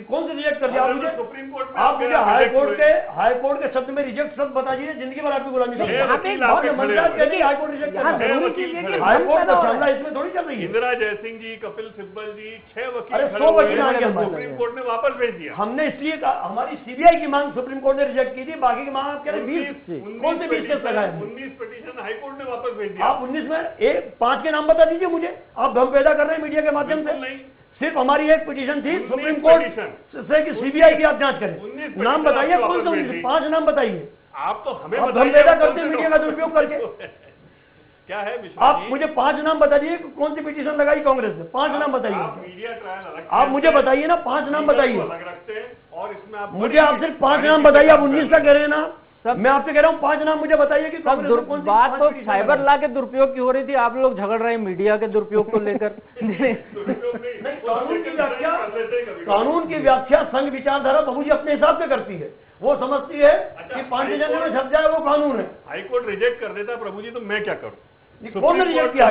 कौन से रिजेक्ट कर दिया? आप मुझे हाई कोर्ट के शब्द में रिजेक्ट शब्द बता दीजिए, जिंदगी भर आपकी गुलामी करेंगे। हाई कोर्ट रिजेक्ट कर दिया, हाई कोर्ट का मामला इसमें थोड़ी चल रही है। इंदिरा जयसिंह जी, कपिल सिब्बल जी, 6 वकील, अरे 100 वकील आ गए, सुप्रीम कोर्ट ने वापस भेज दिया। हमने इसलिए हमारी CBI की मांग सुप्रीम कोर्ट ने रिजेक्ट की थी, बाकी की मांग आप कह रहे हैं 20 कौन से 20 केस लगाए? 19 पिटीशन हाई कोर्ट ने वापस भेज दिया। आप 19 में 5 के नाम बता दीजिए मुझे। आप भ्रम पैदा कर रहे हैं मीडिया के माध्यम से। सिर्फ हमारी एक पिटीशन थी सुप्रीम कोर्ट से कि CBI की आप जांच करें। नाम बताइए कौन से 5 नाम बताइए। आप तो हमें भ्रम पैदा करते हैं मीडिया का दुरुपयोग करके। क्या है आप मुझे 5 नाम बताइए कौन सी पिटीशन लगाई कांग्रेस ने, 5 नाम बताइए। आप मुझे बताइए ना, 5 नाम बताइए। और इसमें आप मुझे आप सिर्फ 5 नाम बताइए। आप 19 का कह रहे हैं ना, मैं आपसे कह रहा हूँ 5 नाम मुझे बताइए कि बात तो साइबर लॉ के दुरुपयोग की हो रही थी, आप लोग झगड़ रहे हैं मीडिया के दुरुपयोग को लेकर। कानून की व्याख्या संघ विचारधारा बाबूजी अपने हिसाब से करती है। वो समझती है कि 5 जन में छप जाए वो कानून है। हाईकोर्ट रिजेक्ट कर देता प्रभु जी, तो मैं क्या करूं? कौन ने रिजेक्ट किया?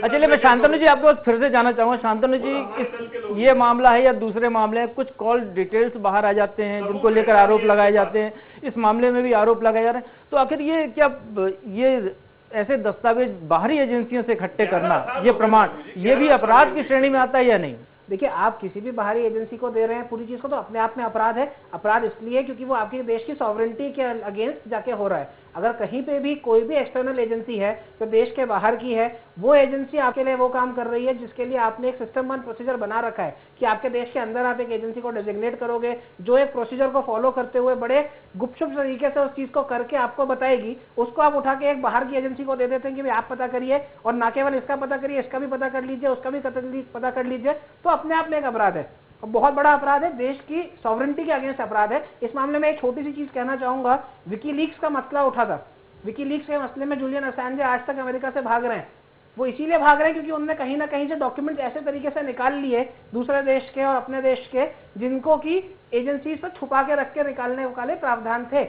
चलिए मैं शांतनु जी आपके पास फिर से जाना चाहूंगा। शांतनु जी, ये मामला है या दूसरे मामले हैं, कुछ कॉल डिटेल्स बाहर आ जाते हैं जिनको लेकर आरोप लगाए जाते हैं। इस मामले में भी आरोप लगाए जा रहे हैं, तो आखिर ये क्या ये ऐसे दस्तावेज बाहरी एजेंसियों से इकट्ठे करना, ये प्रमाण, ये भी अपराध की श्रेणी में आता है या नहीं? देखिए, आप किसी भी बाहरी एजेंसी को दे रहे हैं पूरी चीज को, तो अपने आप में अपराध है। अपराध इसलिए क्योंकि वो आपके देश की सॉवरेंटी के अगेंस्ट जाके हो रहा है। अगर कहीं पे भी कोई भी एक्सटर्नल एजेंसी है जो देश के बाहर की है, वो एजेंसी आपके लिए वो काम कर रही है जिसके लिए आपने एक सिस्टम वन प्रोसीजर बना रखा है कि आपके देश के अंदर आप एक एजेंसी को डेजिग्नेट करोगे जो एक प्रोसीजर को फॉलो करते हुए बड़े गुपचुप तरीके से उस चीज को करके आपको बताएगी। उसको आप उठा के एक बाहर की एजेंसी को दे देते हैं कि भाई आप पता करिए, और ना केवल इसका पता करिए, इसका भी पता कर लीजिए, उसका भी पता कर लीजिए। तो अपने आप में एक अपराध है, बहुत बड़ा अपराध है, देश की सॉवरेंटी के अगेंस्ट अपराध है। इस मामले में एक छोटी सी चीज कहना चाहूंगा, विकीलीक्स का मसला उठा था। विकीलीक्स के मसले में जूलियन असांजे आज तक अमेरिका से भाग रहे हैं। वो इसीलिए भाग रहे हैं क्योंकि उन्होंने कहीं ना कहीं से डॉक्यूमेंट ऐसे तरीके से निकाल लिए दूसरे देश के और अपने देश के, जिनको की एजेंसी से छुपा के रख के निकालने वाले प्रावधान थे।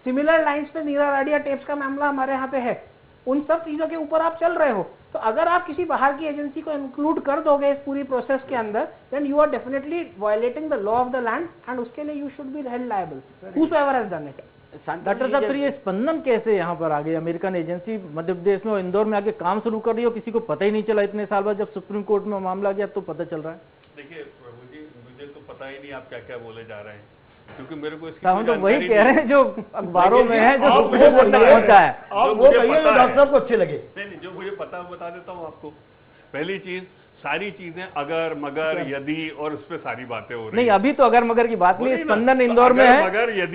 सिमिलर लाइंस पे नीरा राडिया टेप्स का मामला हमारे यहाँ पे है। उन सब चीजों के ऊपर आप चल रहे हो, तो अगर आप किसी बाहर की एजेंसी को इंक्लूड कर दोगे इस पूरी प्रोसेस के अंदर, then you are definitely violating the law of the land, and उसके लिए you should be held liable whoever has done it. Doctor साहब, फिर ये स्पंदन कैसे यहाँ पर आ गई? अमेरिकन एजेंसी मध्य प्रदेश में और इंदौर में आके काम शुरू कर रही है, किसी को पता ही नहीं चला इतने साल बाद, जब सुप्रीम कोर्ट में मामला गया तो पता चल रहा है। देखिए प्रभु जी, मुझे तो पता ही नहीं आप क्या क्या बोले जा रहे हैं, क्योंकि मेरे को इसकी हम तो वही कह रहे हैं जो अखबारों में है, जो सुप्रीम कोर्ट तक पहुंचा है। आप वो कहिए जो डॉक्टर साहब को अच्छे लगे। नहीं, जो मुझे पता है बता देता हूँ आपको। पहली चीज, सारी चीजें अगर मगर यदि और उस पर सारी बातें हो रही नहीं, अभी तो अगर मगर की बात नहीं, स्पंदन इंदौर में है,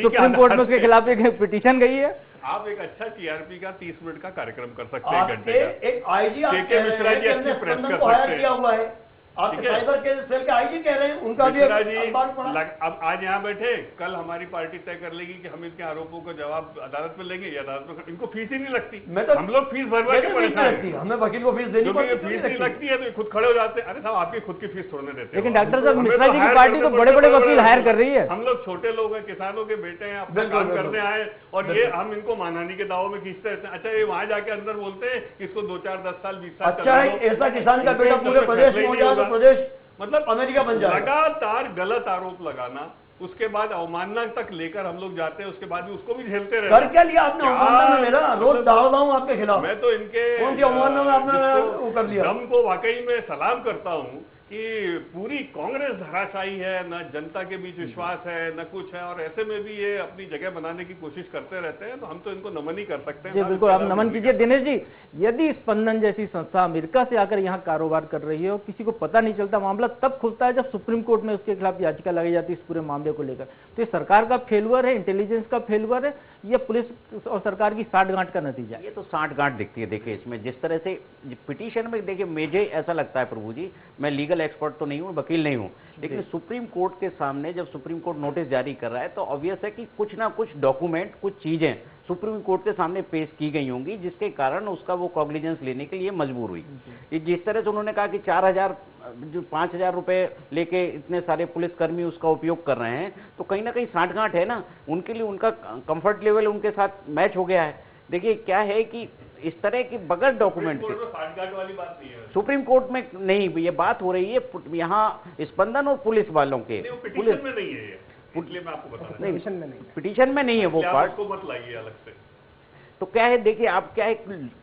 सुप्रीम कोर्ट में उसके खिलाफ एक पिटीशन गई है। आप एक अच्छा TRP का 30 मिनट का कार्यक्रम कर सकते हैं, घंटे का। एक IG के मिश्रा जी अच्छी प्रेस कर सकते हैं। आप साइबर के सेल के IG कह रहे हैं, उनका भी अब आज यहाँ बैठे, कल हमारी पार्टी तय कर लेगी कि हम इनके आरोपों को जवाब अदालत में लेंगे या अदालत में। इनको फीस ही नहीं लगती, हम लोग फीस भरवा के परेशान हैं। हमें वकील को फीस देनी पड़ती है, फीस नहीं लगती है तो खुद खड़े हो जाते हैं। अरे साहब, आपकी खुद की फीस छोड़ने देते हैं। लेकिन डॉक्टर साहब, मिश्रा जी की पार्टी तो बड़े बड़े वकील हायर कर रही है। हम लोग छोटे लोग हैं, किसानों के बेटे हैं, अपना काम करने आए, और ये हम इनको मानहानि के दावों में खींचते रहते हैं। अच्छा, ये वहां जाके अंदर बोलते हैं कि इसको 2, 4, 10 साल 20 साल। अच्छा, ऐसा किसान का बेटा पूरे प्रदेश में हो जाए तो प्रदेश मतलब अमेरिका बन जाए। लगातार गलत आरोप लगाना, उसके बाद अवमानना तक लेकर हम लोग जाते हैं, उसके बाद भी उसको भी झेलते रहते हैं। कर क्या लिया आपने अवमानना में? मेरा रोज दावा हूँ आपके खिलाफ। मैं तो इनके कौन सी अवमानना में आपने वो कर लिया? दम को वाकई में सलाम करता हूँ कि पूरी कांग्रेस धराशायी है, न जनता के बीच विश्वास है, न कुछ है, और ऐसे में भी ये अपनी जगह बनाने की कोशिश करते रहते हैं, तो हम तो इनको नमन ही कर सकते हैं। जी बिल्कुल, आप नमन कीजिए। दिनेश जी, यदि स्पंदन जैसी संस्था अमेरिका से आकर यहाँ कारोबार कर रही है और किसी को पता नहीं चलता, मामला तब खुलता है जब सुप्रीम कोर्ट में उसके खिलाफ याचिका लगाई जाती है इस पूरे मामले को लेकर, तो ये सरकार का फेलुअर है, इंटेलिजेंस का फेलुअर है, या पुलिस और सरकार की साठगांठ का नतीजा है? ये तो साठगांठ दिखती है। देखिए इसमें जिस तरह से पिटीशन में, देखिए मुझे ऐसा लगता है प्रभु जी, मैं लीगल एक्सपर्ट तो नहीं हूँ, वकील नहीं हूँ, लेकिन सुप्रीम कोर्ट के सामने जब सुप्रीम कोर्ट नोटिस जारी कर रहा है तो ऑब्वियस है कि कुछ ना कुछ डॉक्यूमेंट, कुछ चीजें सुप्रीम कोर्ट के सामने पेश की गई होंगी जिसके कारण उसका वो कॉग्निजेंस लेने के लिए मजबूर हुई। जिस तरह से उन्होंने कहा कि 4,000 जो 5,000 रुपए लेके इतने सारे पुलिसकर्मी उसका उपयोग कर रहे हैं, तो कहीं ना कहीं साठगांठ है ना, उनके लिए उनका कंफर्ट लेवल उनके साथ मैच हो गया है। देखिए क्या है कि इस तरह की बगैर डॉक्यूमेंट के वाली बात नहीं है, सुप्रीम कोर्ट में नहीं, ये बात हो रही है यहाँ स्पंदन और पुलिस वालों के। पुलिस में नहीं है ये, इसलिए मैं आपको बता रहा हूं। पिटीशन में नहीं है वो पार्ट, को मत लाइए अलग से। तो क्या है, देखिए आप क्या है,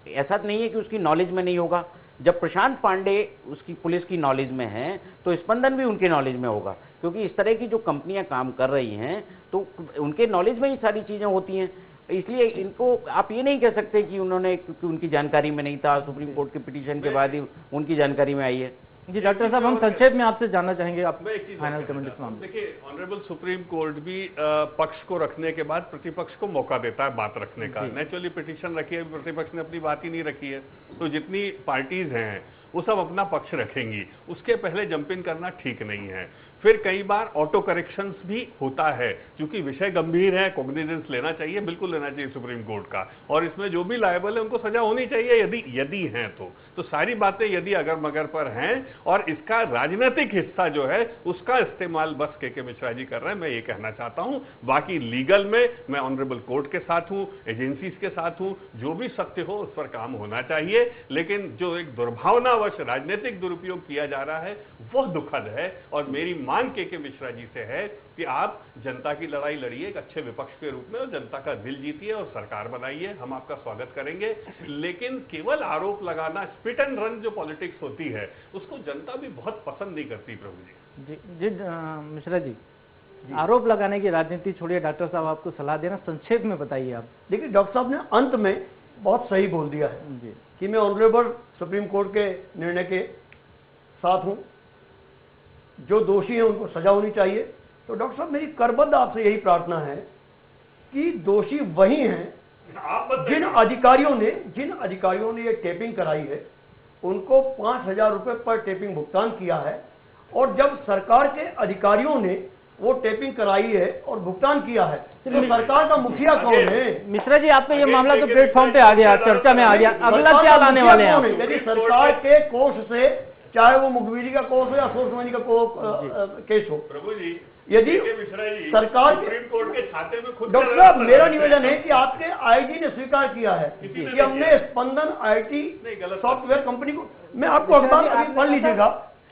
ऐसा नहीं है कि उसकी नॉलेज में नहीं होगा। जब प्रशांत पांडे उसकी पुलिस की नॉलेज में है तो स्पंदन भी उनके नॉलेज में होगा, क्योंकि इस तरह की जो कंपनियां काम कर रही हैं तो उनके नॉलेज में ही सारी चीजें होती हैं। इसलिए इनको आप ये नहीं कह सकते कि उन्होंने, क्योंकि उनकी जानकारी में नहीं था, सुप्रीम कोर्ट के पिटीशन के बाद ही उनकी जानकारी में आई है। जी डॉक्टर साहब, हम संक्षेप में आपसे जानना चाहेंगे, आप फाइनल कमेंट इस मामले। देखिए ऑनरेबल सुप्रीम कोर्ट भी पक्ष को रखने के बाद प्रतिपक्ष को मौका देता है बात रखने का। नेचुरली पिटीशन रखी है, प्रतिपक्ष ने अपनी बात ही नहीं रखी है, तो जितनी पार्टीज हैं वो सब अपना पक्ष रखेंगी, उसके पहले जंप इन करना ठीक नहीं है। फिर कई बार ऑटो करेक्शंस भी होता है, क्योंकि विषय गंभीर है, कॉग्निजेंस लेना चाहिए, बिल्कुल लेना चाहिए सुप्रीम कोर्ट का, और इसमें जो भी लायबल है उनको सजा होनी चाहिए यदि हैं तो सारी बातें यदि अगर मगर पर हैं, और इसका राजनीतिक हिस्सा जो है उसका इस्तेमाल बस के मिश्रा जी कर रहे हैं, मैं ये कहना चाहता हूं। बाकी लीगल में मैं ऑनरेबल कोर्ट के साथ हूं, एजेंसीज के साथ हूं, जो भी सत्य हो उस पर काम होना चाहिए, लेकिन जो एक दुर्भावनावश राजनीतिक दुरुपयोग किया जा रहा है वह दुखद है। और मेरी मांग के मिश्रा जी से है कि आप जनता की लड़ाई लड़िए एक अच्छे विपक्ष के रूप में, और जनता का दिल जीतिए और सरकार बनाइए, हम आपका स्वागत करेंगे। लेकिन केवल आरोप लगाना, स्पिट एंड रन जो पॉलिटिक्स होती है, उसको जनता भी बहुत पसंद नहीं करती प्रभु जी। जी मिश्रा जी, आरोप लगाने की राजनीति छोड़िए, डॉक्टर साहब आपको सलाह देना, संक्षेप में बताइए आप। देखिए डॉक्टर साहब ने अंत में बहुत सही बोल दिया है जी, कि मैं ऑनरेबल सुप्रीम कोर्ट के निर्णय के साथ हूं, जो दोषी हैं उनको सजा होनी चाहिए। तो डॉक्टर साहब मेरी करबद्ध आपसे यही प्रार्थना है कि दोषी वही हैं जिन अधिकारियों ने ये टेपिंग कराई है, उनको 5,000 रुपए पर टेपिंग भुगतान किया है, और जब सरकार के अधिकारियों ने वो टेपिंग कराई है और भुगतान किया है, तो सरकार का मुखिया कौन है? मिश्रा जी, आपका ये मामला तो प्लेटफॉर्म पे आ गया, चर्चा में आ गया, अगला क्या लाने वाले हैं? यदि सरकार के कोष से, चाहे वो मुखबिरी का कोष हो या सोर्समनी का केस हो, प्रभु जी, यदि सरकार सुप्रीम कोर्ट के खाते में खुद, डॉक्टर साहब मेरा निवेदन है कि आपके आईजी ने स्वीकार किया है कि हमने स्पंदन आईटी सॉफ्टवेयर कंपनी को, मैं आपको अखबार अभी पढ़ लीजिएगा,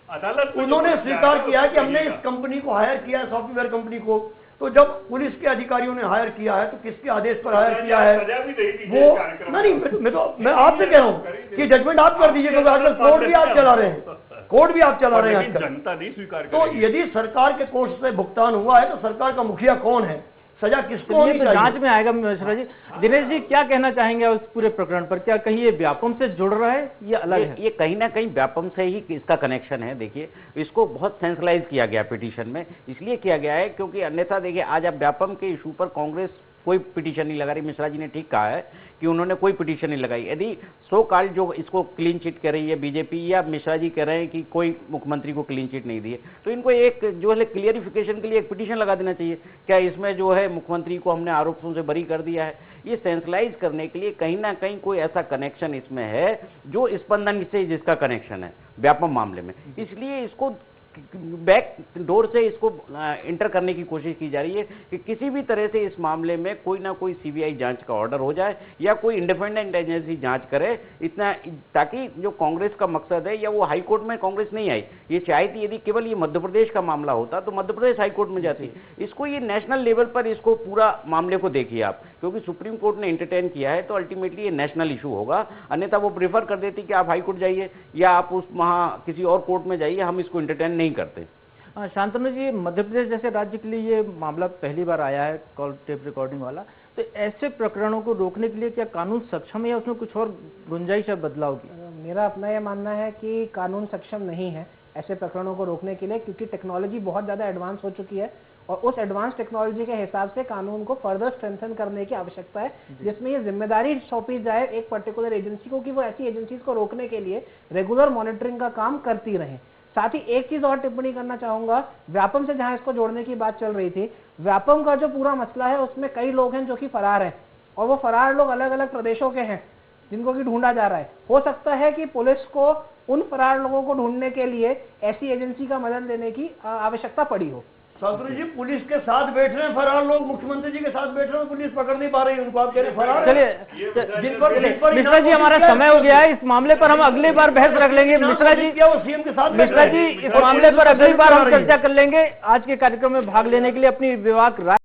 अदालत उन्होंने स्वीकार किया है कि हमने इस कंपनी को हायर किया है, सॉफ्टवेयर कंपनी को। तो जब पुलिस के अधिकारियों ने हायर किया है तो किसके आदेश पर हायर किया है वो नहीं, मैं आपसे कह रहा हूँ कि जजमेंट आप कर दीजिए, क्योंकि आजकल कोर्ट भी आप चला रहे हैं, कोर्ट भी आप चला रहे हैं आजकल, जनता नहीं स्वीकार। तो यदि सरकार के कोष से भुगतान हुआ है तो सरकार का मुखिया कौन है, सजा किसको होनी चाहिए? जांच में आएगा मिश्रा जी। दिनेश जी, क्या कहना चाहेंगे उस पूरे प्रकरण पर? क्या कहीं ये व्यापम से जुड़ रहा है या अलग है? ये कहीं ना कहीं व्यापम से ही इसका कनेक्शन है। देखिए इसको बहुत सेंसलाइज किया गया पिटीशन में, इसलिए किया गया है क्योंकि अन्यथा देखिए आज आप व्यापम के इशू पर कांग्रेस कोई पिटीशन नहीं लगा रही। मिश्रा जी ने ठीक कहा है कि उन्होंने कोई पिटीशन नहीं लगाई। यदि सो कॉल्ड जो इसको क्लीन चिट कह रही है बीजेपी, या मिश्रा जी कह रहे हैं कि कोई मुख्यमंत्री को क्लीन चिट नहीं दी है, तो इनको एक जो है क्लियरिफिकेशन के लिए एक पिटीशन लगा देना चाहिए। क्या इसमें जो है मुख्यमंत्री को हमने आरोपों से बरी कर दिया है? ये सेंसलाइज करने के लिए कहीं ना कहीं कोई ऐसा कनेक्शन इसमें है जो स्पंदन से जिसका कनेक्शन है व्यापम मामले में, इसलिए इसको बैक डोर से इसको इंटर करने की कोशिश की जा रही है कि किसी भी तरह से इस मामले में कोई ना कोई सीबीआई जांच का ऑर्डर हो जाए या कोई इंडिपेंडेंट एजेंसी जांच करे, इतना ताकि जो कांग्रेस का मकसद है, या वो हाई कोर्ट में कांग्रेस नहीं आई, ये चाहती थी यदि केवल ये मध्य प्रदेश का मामला होता तो मध्य प्रदेश हाई कोर्ट में जाती। इसको ये नेशनल लेवल पर इसको पूरा मामले को देखिए आप, क्योंकि सुप्रीम कोर्ट ने एंटरटेन किया है तो अल्टीमेटली ये नेशनल इशू होगा, अन्यथा वो प्रेफर कर देती कि आप हाई कोर्ट जाइए या आप उस वहाँ किसी और कोर्ट में जाइए, हम इसको एंटरटेन नहीं करते। शांतनु जी, मध्य प्रदेश जैसे राज्य के लिए ये मामला पहली बार आया है कॉल टेप रिकॉर्डिंग वाला, तो ऐसे प्रकरणों को रोकने के लिए क्या कानून सक्षम है या उसमें कुछ और गुंजाइश है बदलाव की? मेरा अपना यह मानना है कि कानून सक्षम नहीं है ऐसे प्रकरणों को रोकने के लिए, क्योंकि टेक्नोलॉजी बहुत ज़्यादा एडवांस हो चुकी है और उस एडवांस टेक्नोलॉजी के हिसाब से कानून को फर्दर स्ट्रेंथन करने की आवश्यकता है, जिसमें ये जिम्मेदारी सौंपी जाए एक पर्टिकुलर एजेंसी को कि वो ऐसी एजेंसीज को रोकने के लिए रेगुलर मॉनिटरिंग का काम करती रहे। साथ ही एक चीज और टिप्पणी करना चाहूंगा, व्यापम से जहां इसको जोड़ने की बात चल रही थी, व्यापम का जो पूरा मसला है उसमें कई लोग हैं जो कि फरार हैं और वो फरार लोग अलग अलग प्रदेशों के हैं जिनको कि ढूंढा जा रहा है। हो सकता है कि पुलिस को उन फरार लोगों को ढूंढने के लिए ऐसी एजेंसी का मदद लेने की आवश्यकता पड़ी हो। शास्त्री जी, पुलिस के साथ बैठ रहे हैं फरार लोग, मुख्यमंत्री जी के साथ बैठ रहे हैं, पुलिस पकड़ नहीं पा रही उनको, आप कह रहे फरार। चलिए मिश्रा जी, हमारा समय हो गया है, इस मामले पर हम अगली बार बहस रख लेंगे। मिश्रा जी, इस मामले पर अगली बार हम चर्चा कर लेंगे। आज के कार्यक्रम में भाग लेने के लिए अपनी विभाग